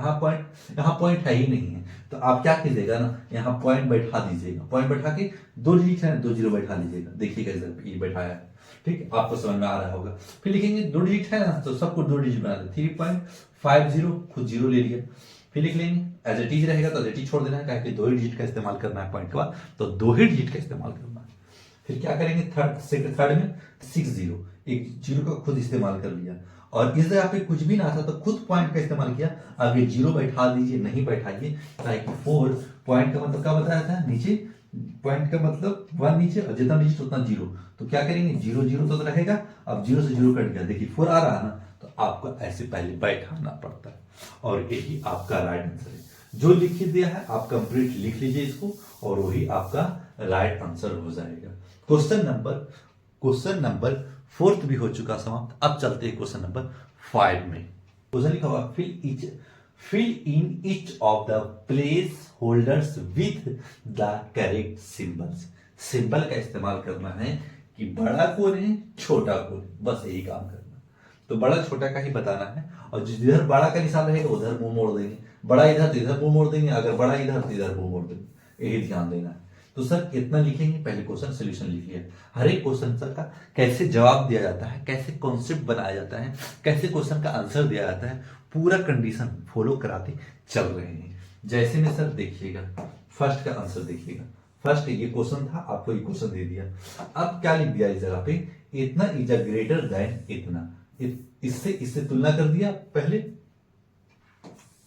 A: यहां पॉइंट है ही नहीं है, तो आप क्या कीजिएगा ना, यहां पॉइंट बैठा दीजिएगा, पॉइंट बैठा के 2 डिजिट है 2 0 बैठा लीजिएगा, देखिएगा इधर ये बैठाया है, ठीक, आपको समझ में आ रहा होगा। फिर लिखेंगे 2 डिजिट है ना तो सबको 2 डिजिट बना दे, 3.50 खुद 0 ले लिया। फिर लिख लेंगे एज ए टीज रहेगा तो एज ए टी छोड़ देना है, 2 ही डिजिट का इस्तेमाल करना है पॉइंट के बाद, तो 2 ही डिजिट का इस्तेमाल करना है। फिर क्या करेंगे थर्ड में 60, एक 0 का खुद इस्तेमाल कर लिया, और इस जगह पे कुछ भी ना था तो खुद पॉइंट का इस्तेमाल किया, आगे 0 बैठा दीजिए, नहीं बैठाइए, ताकि 4 पॉइंट का मतलब क्या बताया था, नीचे पॉइंट का मतलब 1 नीचे और जितना डिजिट उतना 0, तो क्या करेंगे 0 0 तो रहेगा, अब 0 से 0 कट गया, देखिए 4 आ रहा है ना, तो आपको ऐसे पहले बैठाना पड़ता है, और यही आपका राइट आंसर है। जो लिख दिया है आप कंप्लीट लिख लीजिए इसको, और वही आपका राइट आंसर हो जाएगा। क्वेश्चन नंबर 4 भी हो चुका समाप्त। अब चलते हैं क्वेश्चन नंबर 5 में। क्वेश्चन लिखा हुआ fill in each of the place holders with the correct symbols. Symbol का इस्तेमाल करना है कि बड़ा कौन है छोटा कौन है, बस यही काम करना। तो बड़ा छोटा का ही बताना है, और जिधर बड़ा का निशान रहेगा उधर मुंह मोड़ देंगे, बड़ा इधर तो इधर मुंह मोड़ देंगे, अगर बड़ा इधर तो इधर मुंह मोड़ देंगे, यही ध्यान देना है। तो सर कितना लिखेंगे, पहले क्वेश्चन सोल्यूशन लिख लिया, हर एक क्वेश्चन सर का कैसे जवाब दिया जाता है, कैसे कॉन्सेप्ट बनाया जाता है, कैसे क्वेश्चन का आंसर दिया जाता है, पूरा कंडीशन फॉलो कराते चल रहे हैं। जैसे में सर देखिएगा फर्स्ट का आंसर देखिएगा, फर्स्ट ये क्वेश्चन था, आपको ये क्वेश्चन दे दिया, अब क्या लिख दिया इस जगह पे इतना इज अ ग्रेटर देन इतना, इससे इससे तुलना कर दिया, पहले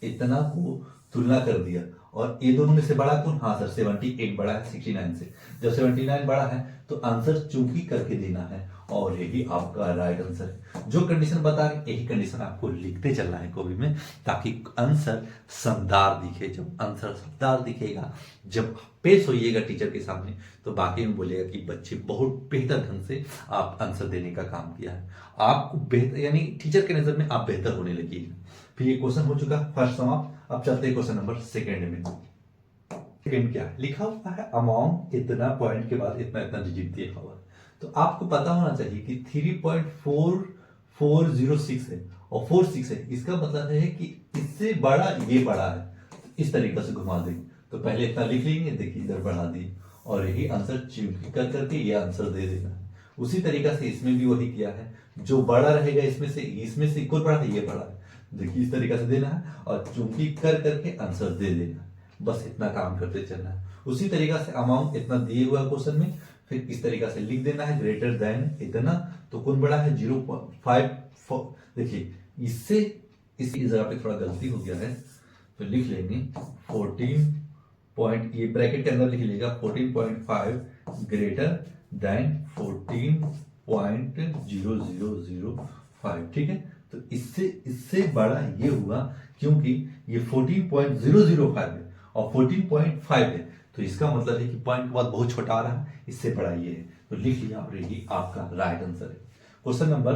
A: इतना को तुलना कर दिया, और ये दोनों में से बड़ा कौन? हाँ सर 78 बड़ा है 69 से। जब 79 बड़ा है तो आंसर चूंकि करके देना है, और यही आपका राइट आंसर है। जो कंडीशन बता रहे यही कंडीशन आपको लिखते चलना है कॉपी में, ताकि आंसर समदार दिखे। जब आंसर समदार दिखेगा, जब पेश होइएगा टीचर के सामने, तो बाकी में बोलेगा कि बच्चे बहुत बेहतर ढंग से आप आंसर देने का काम किया है। आपको बेहतर, यानी टीचर के नजर में आप बेहतर होने लगिएगा। फिर ये क्वेश्चन हो चुका फर्स्ट समाप्त। अब चलते हैं क्वेश्चन नंबर सेकेंड में। सेकेंड क्या है? लिखा हुआ है अमाउंट इतना पॉइंट के बाद इतना इतना डिजिट दिया हुआ है। तो आपको पता होना चाहिए कि 3.4406 है और 46 है, इसका मतलब है कि इससे बड़ा ये बड़ा है। इस तरीके से घुमा देंगे, तो पहले इतना लिख लेंगे, देखिए इधर बढ़ा दिए, और यही आंसर चिमटी कर करके ये आंसर दे देना है। उसी तरीका से इसमें भी वही किया है, जो बड़ा रहेगा इसमें से इक्वल बड़ा है, ये बड़ा है, देखिए इस तरीका से देना है, और चूंकि कर करके आंसर दे देना है। बस इतना काम करते चलना है। उसी तरीका से अमाउंट इतना दिए हुआ क्वेश्चन में, फिर इस तरीका से लिख देना है ग्रेटर देन इतना, तो कौन बड़ा है? 0.5। देखिए इससे इस जगह पे थोड़ा गलती हो गया है, तो लिख लेंगे 14 ये ब्रैकेट के अंदर लिख लीजिएगा 14.5 ग्रेटर देन 14.0005। ठीक है, तो इससे बड़ा ये हुआ, क्योंकि ये 14.005 है और 14.5 है, तो इसका मतलब है कि पॉइंट के बाद बहुत छोटा आ रहा है, इससे बड़ा ये है। तो लिख लिया, और ये आपका राइट आंसर है। क्वेश्चन नंबर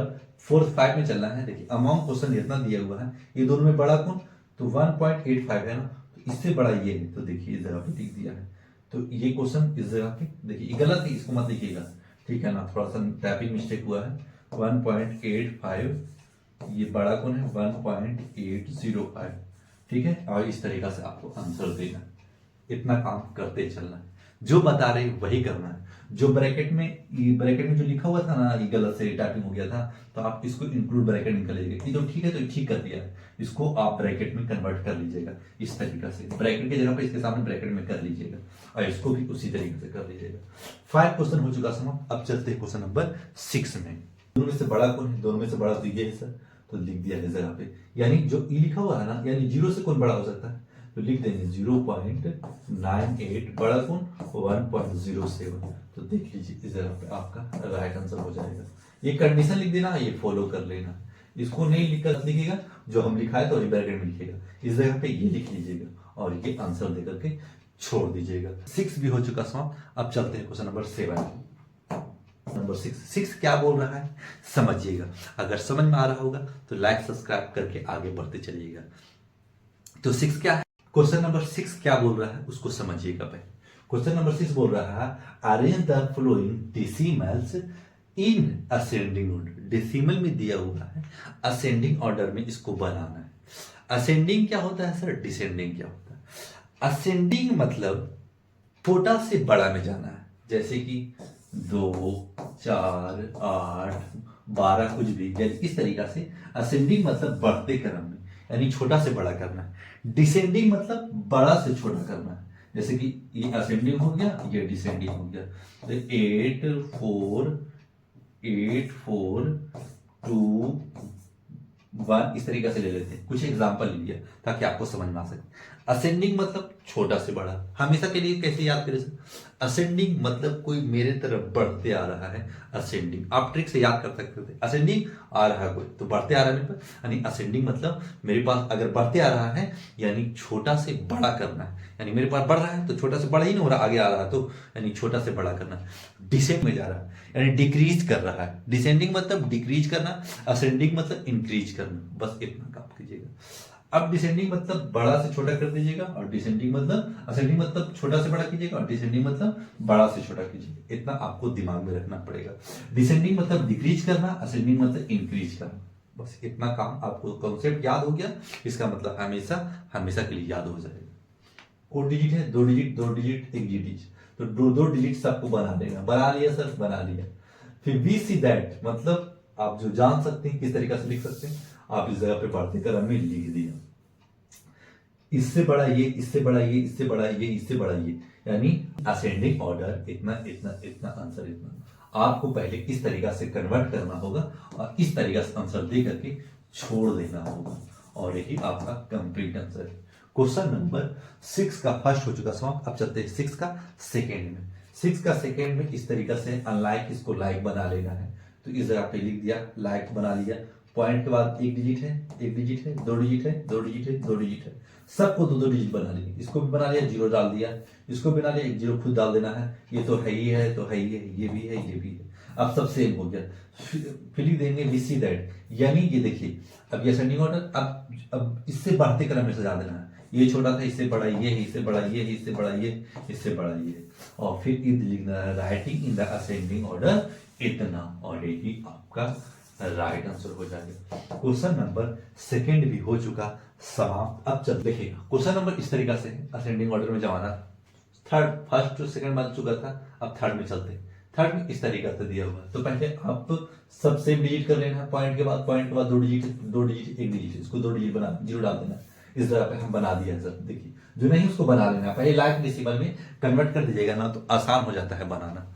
A: 4-5 में चलना है। देखिए अमाउंट क्वेश्चन इतना दिया हुआ है, ये दोनों में बड़ा कौन? तो 1.85 है ना, तो इससे बड़ा ये है, तो देखिए इस जगह पे लिख दिया है। तो ये क्वेश्चन इस जगह पे देखिए गलत है, इसको मत लिखिएगा, ठीक है ना, थोड़ा सा टाइपिंग मिस्टेक हुआ है। 1.85 ये बड़ा कौन है? 1.805। ठीक है, और इस तरीका से आपको आंसर देना है। इतना काम करते चलना है, जो बता रहे वही करना है। जो ब्रैकेट में जो लिखा हुआ था ना, ये गलत से टाइपिंग हो गया था, तो आप इसको इंक्लूड ब्रैकेट निकल लीजिएगा। ये तो ठीक है, तो ठीक कर दिया है, इसको आप ब्रैकेट में कन्वर्ट कर लीजिएगा। इस तरीका से ब्रैकेट की जगह पे इसके सामने ब्रैकेट में कर लीजिएगा, और इसको भी उसी तरीके से कर लीजिएगा। 5 क्वेश्चन हो चुका समाप्त। अब चलते हैं क्वेश्चन नंबर 6 में। दोनों में से बड़ा कौन है? दोनों में से बड़ा तो ये है सर, तो लिख दिया है जगह पे, यानी जो ई लिखा हुआ है ना, यानी 0 से कौन बड़ा हो सकता है? तो लिख देंगे 0.98 बड़ा कौन? 1.07। तो देख लीजिए इस जगह पे आपका राइट आंसर हो जाएगा। ये कंडीशन लिख देना, ये फॉलो कर लेना, इसको नहीं लिखकर लिखिएगा, जो हम लिखा है तो ब्रैकेट में लिखिएगा, इस जगह पे ये लिख लीजिएगा, और ये आंसर देकर के छोड़ दीजिएगा। 6 भी हो चुका समाप्त। अब चलते हैं क्वेश्चन नंबर 7। नंबर 6 क्या बोल रहा है समझिएगा। अगर समझ में आ रहा होगा तो लाइक सब्सक्राइब करके आगे बढ़ते चलिएगा। तो 6 क्या है? क्वेश्चन नंबर 6 क्या बोल रहा है उसको समझिएगा पहले। क्वेश्चन नंबर 6 बोल रहा है arrange the flowing decimals in ascending order. Decimal में दिया हुआ है, असेंडिंग ऑर्डर में इसको बनाना है। असेंडिंग क्या होता है सर? डिसेंडिंग क्या होता है? असेंडिंग मतलब छोटा से बड़ा में जाना है, जैसे कि 2, 4, 8, 12 कुछ भी, इस तरीका से। असेंडिंग मतलब बढ़ते क्रम में, यानी छोटा से बड़ा करना है। डिसेंडिंग मतलब बड़ा से छोटा करना है, जैसे कि ये असेंडिंग हो गया, ये डिसेंडिंग हो गया। तो 8, 4, 2, 1 इस तरीके से ले लेते हैं। कुछ एग्जांपल ले लिया ताकि आपको समझ में आ सके। असेंडिंग मतलब छोटा से बड़ा, हमेशा के लिए कैसे याद करें सर? असेंडिंग मतलब कोई मेरे तरफ बढ़ते आ रहा है, असेंडिंग। आप ट्रिक से याद कर सकते थे, असेंडिंग आ रहा है कोई तो बढ़ते आ रहा है मेरे पास, यानी असेंडिंग मतलब मेरे पास अगर बढ़ते आ रहा है यानी छोटा से बड़ा करना है, यानी मेरे पास बढ़ रहा है तो छोटा से बड़ा ही नहीं हो रहा, आगे आ रहा है तो यानी छोटा से बड़ा करना है। डिसेंड में जा रहा है यानी डिक्रीज कर रहा है। डिसेंडिंग मतलब डिक्रीज करना, असेंडिंग मतलब इंक्रीज करना। बस इतना काम कीजिएगा। अब डिसेंडिंग मतलब बड़ा से छोटा कर दीजिएगा, और डिसेंडिंग मतलब असेंडिंग मतलब छोटा से बड़ा कीजिएगा, और डिसेंडिंग मतलब बड़ा से छोटा कीजिएगा। इतना आपको दिमाग में रखना पड़ेगा। डिसेंडिंग मतलब डिक्रीज करना, असेंडिंग मतलब इंक्रीज करना। बस इतना काम आपको, कॉन्सेप्ट याद हो गया, इसका मतलब हमेशा हमेशा के लिए याद हो जाएगा। कोड डिजिट है 2 डिजिट, 2 डिजिट, 1 डिजिट, तो 2 डिजिट आपको बना देगा। बना लिया सर? बना लिया। फिर वी सी दैट मतलब आप जो जान सकते हैं किस तरीके से लिख सकते हैं, आप इस जगह पे बढ़ते क्रम में लिख दिया। इससे बड़ा ये, इससे बड़ा ये, इससे बड़ा ये, इससे बड़ा ये, यानी असेंडिंग ऑर्डर इतना इतना इतना, आंसर इतना। आपको पहले इस तरीका से कन्वर्ट करना होगा और इस तरीका से आंसर दे करके छोड़ देना होगा, और यही आपका कंप्लीट आंसर है। क्वेश्चन नंबर 6 का फर्स्ट हो चुका समाप्त। अब चलते हैं 6 का सेकेंड में। 6 का सेकेंड में इस तरीका से अनलाइक इसको लाइक बना लेना है। तो इस जगह पे लिख दिया, लाइक बना लिया, पॉइंट के बाद एक डिजिट है, एक डिजिट है, दो डिजिट है, दो डिजिट है, दो डिजिट है, सबको दो दो डिजिट बना लिए। इसको भी बना लिया, जीरो डाल दिया, इसको भी बना लिया, एक जीरो खुद डाल देना है। ये तो है ही है, तो है ही है, ये भी है, ये भी है। अब सब सेम हो गया, फिर लिख देंगे वी सी दैट, यानी ये देखिए अब ये असेंडिंग ऑर्डर। अब इससे बढ़ते क्रम में सजा देना है। ये छोटा था, इससे बड़ा ये है, इससे बड़ा ये है, इससे बड़ा ये, इससे बड़ा ये है, और फिर इन लिखना है writing in the ascending order इतना, और यही आपका राइट आंसर हो जाएगा। क्वेश्चन नंबर सेकंड भी हो चुका समाप्त। अब चल देखिएगा क्वेश्चन नंबर इस तरीका से असेंडिंग ऑर्डर में जमाना। थर्ड, फर्स्ट टू सेकंड बन चुका था, अब थर्ड में चलते। थर्ड में इस तरीका से दिया हुआ है, तो पहले आप सब सेम डिजिट कर लेना है, पॉइंट के बाद दो डिजिट, दो डिजिट, एक डिजिट, इसको दो डिजिट बना, जीरो डाल देना। इस तरह पे हम बना दिया सर। देखिए जो नहीं उसको बना लेना, पहले लाइक डेसिमल में कन्वर्ट कर दीजिएगा ना, तो आसान हो जाता है बनाना।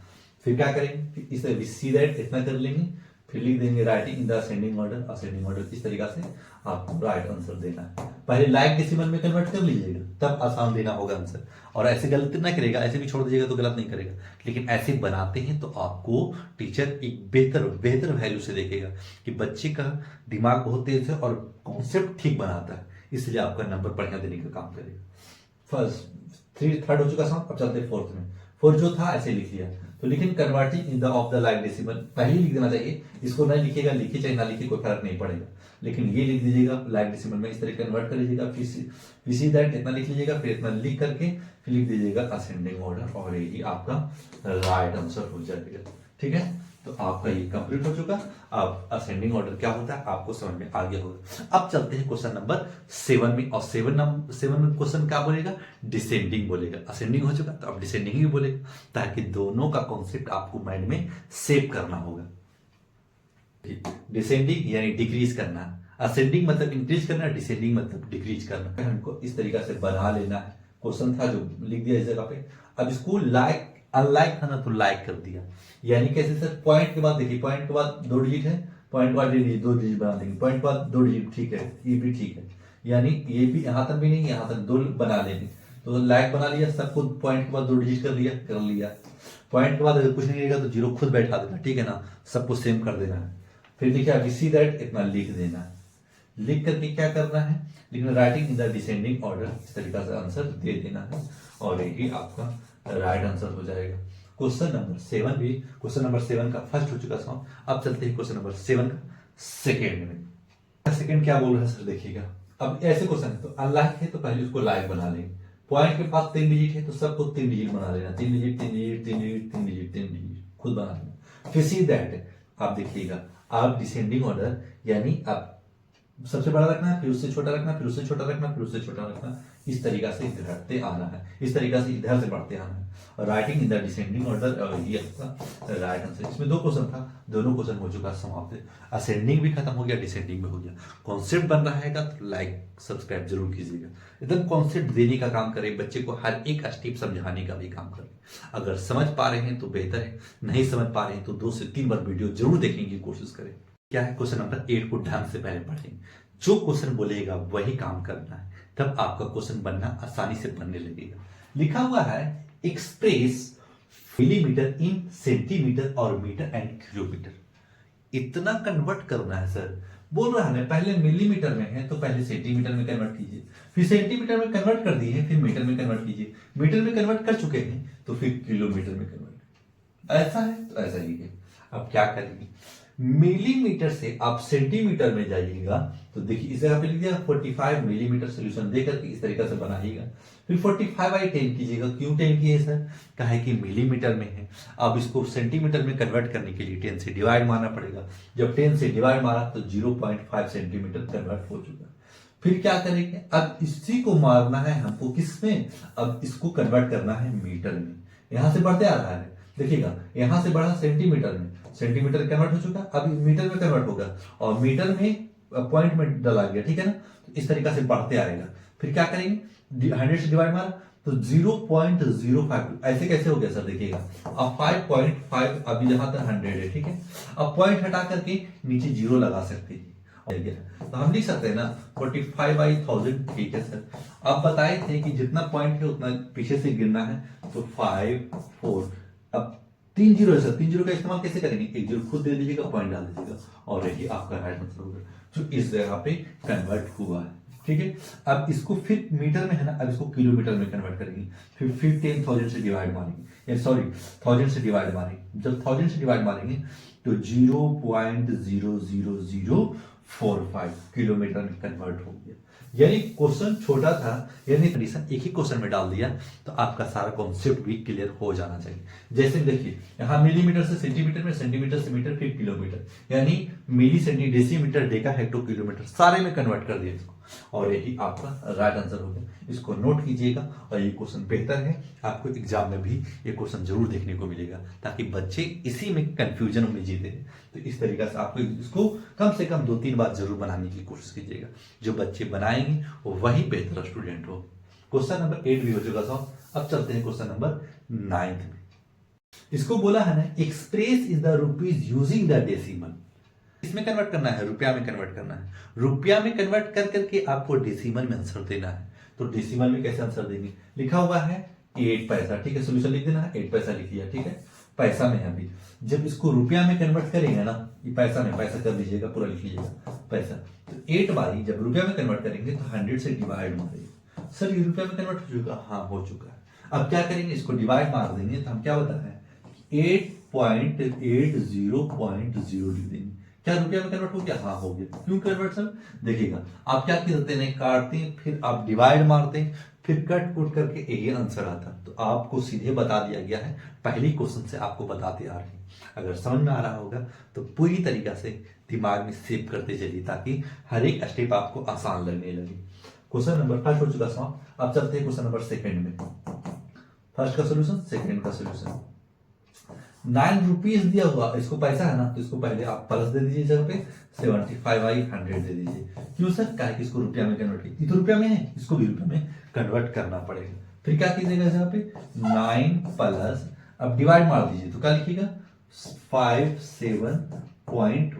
A: फिर क्या करेंगे, इसे सी दैट इतना कर लेंगे, फिर लिख देंगे writing in the ascending order. Ascending order इस तरीका से आपको राइट आंसर देना है। पहले लाइक डेसिमल में कन्वर्ट कर लीजिएगा, तब आसान देना होगा आंसर। और ऐसे गलती ना करेगा, ऐसे भी छोड़ दीजिएगा तो गलत नहीं करेगा, लेकिन ऐसे बनाते हैं तो आपको टीचर एक बेहतर वैल्यू से देखेगा कि बच्चे का दिमाग बहुत तेज है और कॉन्सेप्ट ठीक बनाता है, इसलिए आपका नंबर बढ़िया देने का काम करेगा। थर्ड हो चुका समाप्त। अब चलते हैं फोर्थ में। फोर्थ जो था ऐसे लिख लिया, तो लेकिन converting in the of the like decimal पहले लिख देना चाहिए। इसको नहीं लिखिएगा, लिखिए चाहे ना लिखिए कोई फर्क नहीं पड़ेगा, लेकिन ये लिख दीजिएगा लाइक डेसिमल में, इस तरह कन्वर्ट कर लीजिएगा। फिर सी दैट इतना लिख लीजिएगा, फिर इतना लिख करके फिर लिख दीजिएगा असेंडिंग ऑर्डर, और यही आपका राइट आंसर हो जाएगा। ठीक है, तो आपका ये कंप्लीट हो चुका। अब असेंडिंग ऑर्डर क्या होता है आपको समझ में आ गया होगा। अब चलते हैं क्वेश्चन नंबर 7 में, और 7 में क्वेश्चन क्या बोलेगा, डिसेंडिंग बोलेगा। असेंडिंग हो चुका तो अब डिसेंडिंग ही बोलेगा, ताकि दोनों का कॉन्सेप्ट आपको माइंड में सेव करना होगा। डिसेंडिंग यानी डिक्रीज करना, असेंडिंग मतलब इंक्रीज करना, डिसेंडिंग मतलब डिक्रीज करना। हमको इस तरीका से बना लेना है। क्वेश्चन था जो लिख दिया इस जगह पे। अब इसको लाइक अनलाइक था ना, तो लाइक कर दिया। यानी कैसे सर, पॉइंट के बाद देखिए, पॉइंट के बाद दो डिजिट है, पॉइंट के बाद दो डिजिट बना देंगे, पॉइंट के बाद दो डिजिट, ठीक है, ये भी ठीक है। यानी ये भी यहां तक भी नहीं, यहां तक दो बना लेंगे, तो लाइक बना लिया, सबको पॉइंट के बाद दो डिजिट कर लिया। पॉइंट के बाद अगर कुछ नहीं रहेगा तो जीरो खुद बैठा देना, ठीक है ना, सबको सेम कर देना है। फिर देखिए वी सी दैट इतना लिख देना है, लिख करके क्या करना है, लिखना writing in the descending order, इस तरीका से आंसर दे देना है, और यही आपका राइट आंसर हो जाएगा। क्वेश्चन नंबर 7 भी, क्वेश्चन नंबर 7 का फर्स्ट हो चुका था। अब चलते हैं क्वेश्चन नंबर 7 का सेकेंड में। सेकेंड क्या बोल रहा है सर, देखिएगा। अब ऐसे क्वेश्चन है तो अनलाइक है तो पहले उसको लाइक बना लेंगे। पॉइंट के पास 3 डिजिट है तो सबको 3 डिजिट बना लेना, 3 digit 3 digit 3 digit 3 digit 3 digit खुद बना लेना। फिर सी दैट आप देखिएगा, आप डिसेंडिंग ऑर्डर यानी आप सबसे बड़ा रखना है, फिर उससे छोटा रखना, फिर उससे छोटा रखना, फिर उससे छोटा रखना, इस तरीका से घटते आना है, इस तरीका से इधर से बढ़ते आना है। और writing in the descending order, ये आपका राइट आंसर। इसमें 2 क्वेश्चन था, दोनों क्वेश्चन हो चुका समाप्त। असेंडिंग भी खत्म हो गया, डिसेंडिंग भी हो गया। कॉन्सेप्ट बन रहा है तो लाइक सब्सक्राइब जरूर कीजिएगा। एकदम कॉन्सेप्ट देने का काम करें, बच्चे को हर एक स्टेप समझाने का भी काम करें। अगर समझ पा रहे हैं तो बेहतर है, नहीं समझ पा रहे हैं तो 2 से 3 बार वीडियो जरूर देखने की कोशिश करें। क्या है, क्वेश्चन नंबर 8 को ढंग से पहले पढ़ेंगे। जो क्वेश्चन बोलेगा वही काम करना है, तब आपका क्वेश्चन बनना आसानी से बनने लगेगा। लिखा हुआ है एक्सप्रेस मिलीमीटर इन सेंटीमीटर और मीटर एंड किलोमीटर। इतना कन्वर्ट करना है सर, बोल रहा है पहले मिलीमीटर में है तो पहले सेंटीमीटर में कन्वर्ट कीजिए, फिर सेंटीमीटर में कन्वर्ट कर दिए, फिर मीटर में कन्वर्ट कीजिए, मीटर में कन्वर्ट कर चुके हैं तो फिर किलोमीटर में कन्वर्ट। ऐसा है तो ऐसा ही है। अब क्या करेंगे, मिलीमीटर से आप सेंटीमीटर में जाइएगा तो देखिए इस जगह पे लिख दिया 45 मिलीमीटर सोल्यूशन दे करके इस तरीका से बनाइएगा। फिर 45/10 कीजिएगा। क्यों 10 किए सर, कहा है कि मिलीमीटर में है। अब इसको सेंटीमीटर में कन्वर्ट करने के लिए 10 से डिवाइड मारना पड़ेगा। जब 10 से डिवाइड मारा तो 0.5 सेंटीमीटर कन्वर्ट हो चुका। फिर क्या करेंगे, अब इसी को मारना है हमको किसमें, अब इसको कन्वर्ट करना है मीटर में। यहां से बढ़ते आ रहा है, देखिएगा यहां से बढ़ा सेंटीमीटर में, सेंटीमीटर कन्वर्ट हो चुका, अब मीटर में कन्वर्ट होगा और मीटर में पॉइंट में डाला गया, ठीक है ना। तो इस तरीका से बढ़ते आएगा। फिर क्या करेंगे, 100 से डिवाइड मारा तो 0.052 ऐसे कैसे हो गया सर? देखिएगा अब 5.5 अभी जहां तक 100 है, ठीक है, अब पॉइंट हटा करके नीचे जीरो लगा सकते हैं, तो हम लिख सकते हैं ना 45/1000, ठीक है सर। अब बताए थे कि जितना पॉइंट है उतना पीछे से गिरना है, तो 5 4, अब 3 जीरो है सर, 3 जीरो का इस्तेमाल कैसे करेंगे? एक जीरो खुद दे दीजिएगा, पॉइंट डाल दीजिएगा और यही आपका राइट आंसर होगा जो इस जगह पे कन्वर्ट हुआ है, ठीक है। अब इसको फिर मीटर में है ना, अब इसको किलोमीटर में कन्वर्ट करेंगे, फिर 10,000 से डिवाइड मारेंगे, सॉरी 1000 से डिवाइड मारेंगे। जब 1000 से डिवाइड मारेंगे तो 0.00045 किलोमीटर में कन्वर्ट हो गया। यानी क्वेश्चन छोटा था, यानी कंडीशन एक ही क्वेश्चन में डाल दिया तो आपका सारा कॉन्सेप्ट भी क्लियर हो जाना चाहिए। जैसे देखिए यहाँ मिलीमीटर से सेंटीमीटर में, सेंटीमीटर से मीटर, फिर किलोमीटर, यानी milli centi decimetre deca hecto kilometre सारे में कन्वर्ट कर दिया इसको, और यही आपका राइट आंसर हो गया। इसको नोट कीजिएगा और ये क्वेश्चन बेहतर है, आपको एग्जाम में भी ये क्वेश्चन जरूर देखने को मिलेगा ताकि बच्चे इसी में कंफ्यूजन में जीते हैं। तो इस तरीके से आपको इसको कम से कम 2-3 बार जरूर बनाने की कोशिश कीजिएगा। जो बच्चे बनाएंगे वो वही बेहतर स्टूडेंट हो। क्वेश्चन नंबर 8 भी हो चुका था। अब चलते हैं क्वेश्चन नंबर 9 में। इसको बोला है ना, express is the rupees using the decimal. इसमें कन्वर्ट करना है, रुपया में कन्वर्ट करना है। रुपया में कन्वर्ट कर करके आपको डेसिमल में आंसर देना है। तो डेसिमल में कैसे आंसर देंगे? लिखा हुआ है 8 पैसा, ठीक है, सोल्यूशन लिख देना है, 8 पैसा लिख दिया, ठीक है, पैसा में है अभी। जब इसको रुपया में कन्वर्ट करेंगे ना, ये पैसा में, पैसा कर दीजिएगा, पूरा लिख लीजिएगा पैसा, तो 8 बारी जब रुपया में कन्वर्ट करेंगे तो 100 से डिवाइड मारेंगे। सर ये रुपया में कन्वर्ट हो चुका? हाँ हो चुका है। अब क्या करेंगे? इसको डिवाइड मार देंगे तो हम क्या बता है 8.80.0 लिख देंगे। क्या रुपया में कन्वर्ट हो गया? हाँ हो गया। क्यों कन्वर्ट सर? देखिएगा आप क्या करते हैं, काटते हैं, फिर आप डिवाइड मारते हैं, फिर कट कुट करके यही आंसर आता है। तो आपको सीधे बता दिया गया है, पहली क्वेश्चन से आपको बताते आ रहे हैं। अगर समझ में आ रहा होगा तो पूरी तरीका से दिमाग में सेव करते चलिए ताकि हर एक स्टेप आपको आसान लगने लगे। क्वेश्चन नंबर फर्स्ट हो चुका समाप्त। अब चलते हैं क्वेश्चन नंबर सेकंड में। फर्स्ट का सोल्यूशन, सेकंड का सोल्यूशन। 9 रुपीज दिया हुआ, इसको पैसा है ना, तो इसको पहले आप प्लस दे दीजिए जगह पे 75/100 दे दीजिए। क्यों सर? क्या है कि इसको रुपया में कन्वर्ट कीजिए, तो रुपया में है, इसको भी रुपया में कन्वर्ट करना पड़ेगा। फिर क्या कीजिएगा जगह पे 9 प्लस, अब डिवाइड मार दीजिए तो क्या लिखिएगा 57.1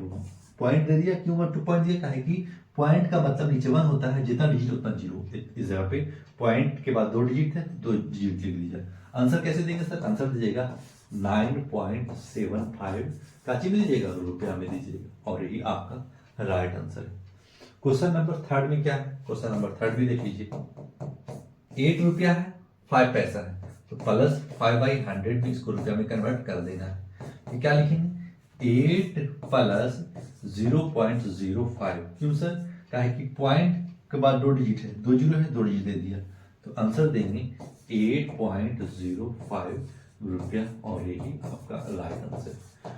A: पॉइंट दे दिया। क्यों 2 पॉइंट दिया? क्या है कि पॉइंट का मतलब नीचे 1 होता है, जितना डिजिट उतना जीरो। इस जगह पे पॉइंट के बाद 2 डिजिट है, 2 डिजिट लिख दीजिए। आंसर कैसे देंगे सर? आंसर दीजिएगा 9.75 काची में दीजिएगा, रुपया में दीजिएगा, और यही आपका राइट आंसर है। क्वेश्चन नंबर थर्ड में क्या है? क्वेश्चन नंबर थर्ड भी देख लीजिए। 8 रुपया है, 5 पैसा है, तो प्लस 5/100 में इसको रुपया में कन्वर्ट कर देना है। तो क्या लिखेंगे 8 प्लस 0.05। क्यों सर? क्या है कि पॉइंट के बाद 2 डिजिट है, 2 जीरो है, 2 डिजिट दे दिया, तो आंसर देंगे 8.05 रुपया, और यही आपका राइट आंसर।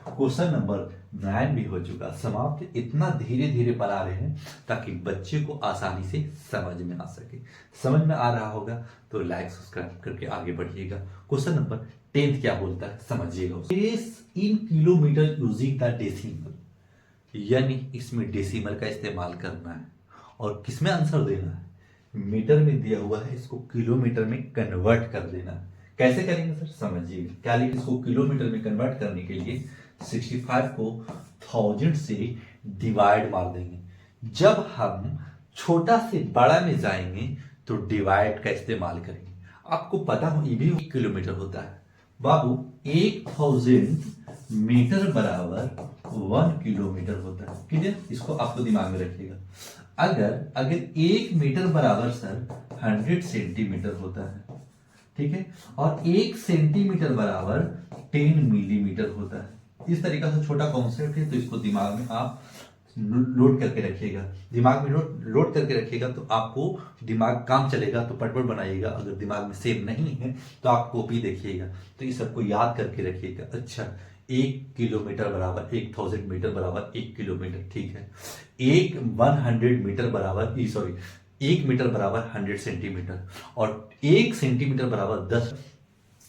A: क्वेश्चन नंबर 9 भी हो चुका समाप्त। इतना धीरे धीरे बना रहे हैं ताकि बच्चे को आसानी से समझ में आ सके। समझ में आ रहा होगा तो लाइक सब्सक्राइब करके आगे बढ़िएगा। क्वेश्चन नंबर 10 क्या बोलता है समझिएगा। इन किलोमीटर यूजिंग द डेसिमल, यानी इसमें डेसिमल का इस्तेमाल करना है और किसमें आंसर देना है? मीटर में दिया हुआ है, इसको किलोमीटर में कन्वर्ट कर देना है। कैसे करेंगे सर? समझिएगा। क्या लिखें? इसको किलोमीटर में कन्वर्ट करने के लिए 65 को 1000 से डिवाइड मार देंगे। जब हम छोटा से बड़ा में जाएंगे तो डिवाइड का इस्तेमाल करेंगे। आपको पता हो ये भी किलोमीटर होता है बाबू, 1000 मीटर बराबर 1 किलोमीटर होता है। क्लियर? इसको आपको दिमाग में रखिएगा। अगर 1 मीटर बराबर सर 100 सेंटीमीटर होता है, ठीक है, और 1 सेंटीमीटर बराबर 10 मिलीमीटर होता है। इस तरीका से छोटा कॉन्सेप्ट है, तो इसको दिमाग में आप लोड करके रखिएगा। दिमाग में लोड करके रखिएगा तो आपको दिमाग काम चलेगा, तो पटपट बनाइएगा। अगर दिमाग में सेव नहीं है तो आप कॉपी देखिएगा, तो इस सबको याद करके रखिएगा। अच्छा, 1 किलोमीटर बराबर 1000 मीटर बराबर 1 किलोमीटर, ठीक है। 1 मीटर बराबर 1 मीटर बराबर 100 सेंटीमीटर, और 1 सेंटीमीटर बराबर 10।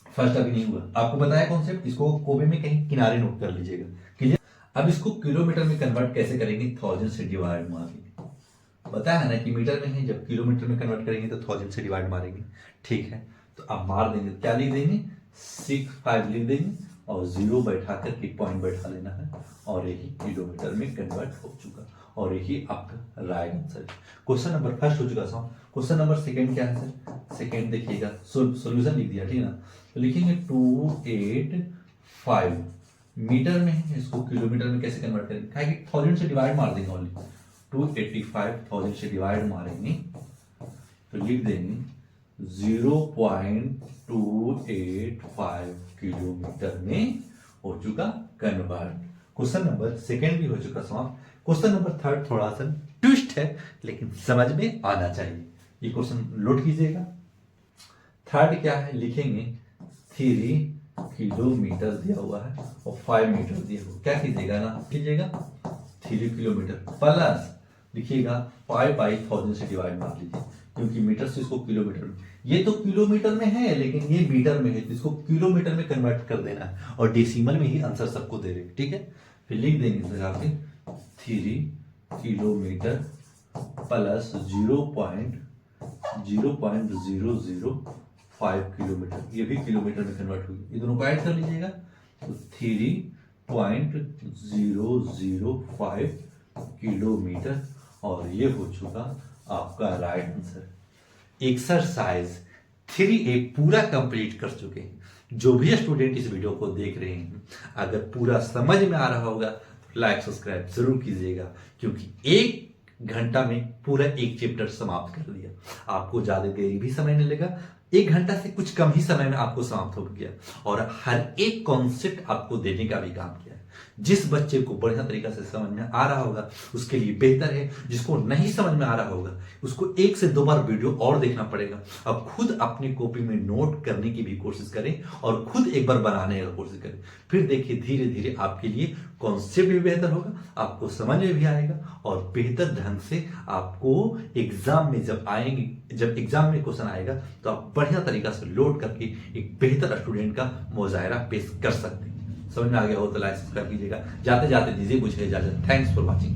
A: फर्स्ट अभी नहीं हुआ, आपको बताया कॉन्सेप्ट, इसको कॉपी में कहीं किनारे नोट कर लीजिएगा। क्लियर? अब इसको किलोमीटर में कन्वर्ट कैसे करेंगे? 1000 से डिवाइड मारेंगे, बताया है ना कि मीटर में है, जब किलोमीटर में कन्वर्ट करेंगे तो 1000 से डिवाइड मारेंगे। ठीक है, तो अब मार देंगे, क्या लिख देंगे 65 लिख देंगे और 0 बैठा करके पॉइंट बैठा लेना है और यही किलोमीटर में कन्वर्ट हो चुका और यही आपका राइट आंसर है। क्वेश्चन नंबर फर्स्ट हो चुका सर। क्वेश्चन नंबर सेकंड क्या है सर? सेकंड देखिएगा, सोल्यूशन लिख दिया, ठीक है ना। तो लिखेंगे 285 मीटर में है, इसको किलोमीटर में कैसे कन्वर्ट करेंगे, क्या कि 1000 से डिवाइड मार देंगे ओनली। 285 1000 से डिवाइड मारेंगे तो लिख देंगे 0.285 किलोमीटर में हो चुका कन्वर्ट। क्वेश्चन नंबर सेकंड भी हो चुका समाप्त। क्वेश्चन नंबर थर्ड थोड़ा सा ट्विस्ट है लेकिन समझ में आना चाहिए। ये क्वेश्चन नोट कीजिएगा। थर्ड क्या है, लिखेंगे 3 किलोमीटर दिया हुआ है और 5 मीटर दिया हुआ, क्या कीजिएगा ना, कीजिएगा 3 किलोमीटर प्लस लिखिएगा 5/1000 से डिवाइड मार लीजिए, क्योंकि मीटर से इसको किलोमीटर में, ये तो किलोमीटर में है लेकिन ये मीटर में है, तो इसको किलोमीटर में कन्वर्ट कर देना है और डेसिमल में ही आंसर सबको दे रहे, ठीक है। फिर लिख देंगे इस जगह पे 3 किलोमीटर प्लस 0.0005 किलोमीटर, ये भी किलोमीटर में कन्वर्ट होगी, ये दोनों को ऐड कर लीजिएगा तो 3.005 किलोमीटर और ये हो चुका आपका राइट आंसर। एक्सरसाइज 3A पूरा कंप्लीट कर चुके हैं। जो भी स्टूडेंट इस वीडियो को देख रहे हैं, अगर पूरा समझ में आ रहा होगा तो लाइक सब्सक्राइब जरूर कीजिएगा, क्योंकि 1 घंटा में पूरा एक चैप्टर समाप्त कर दिया। आपको ज्यादा देरी भी समय नहीं लगा, 1 घंटा से कुछ कम ही समय में आपको समाप्त हो गया और हर एक कॉन्सेप्ट आपको देने का भी काम किया है। जिस बच्चे को बढ़िया तरीका से समझ में आ रहा होगा उसके लिए बेहतर है, जिसको नहीं समझ में आ रहा होगा उसको 1 से 2 बार वीडियो और देखना पड़ेगा। अब खुद अपनी कॉपी में नोट करने की भी कोशिश करें और खुद एक बार बनाने का कोशिश करें, फिर देखिए धीरे धीरे आपके लिए कॉन्सेप्ट भी बेहतर होगा, आपको समझ में भी आएगा और बेहतर ढंग से आपको एग्जाम में जब एग्जाम में क्वेश्चन आएगा तो आप बढ़िया तरीका से लोड करके एक बेहतर स्टूडेंट का मुजाहरा पेश कर सकते हैं। समझ में आ गया हो तो लाइक सब्सक्राइब कीजिएगा। जाते जाते दीजिए मुझे इजाजत। Thanks for watching.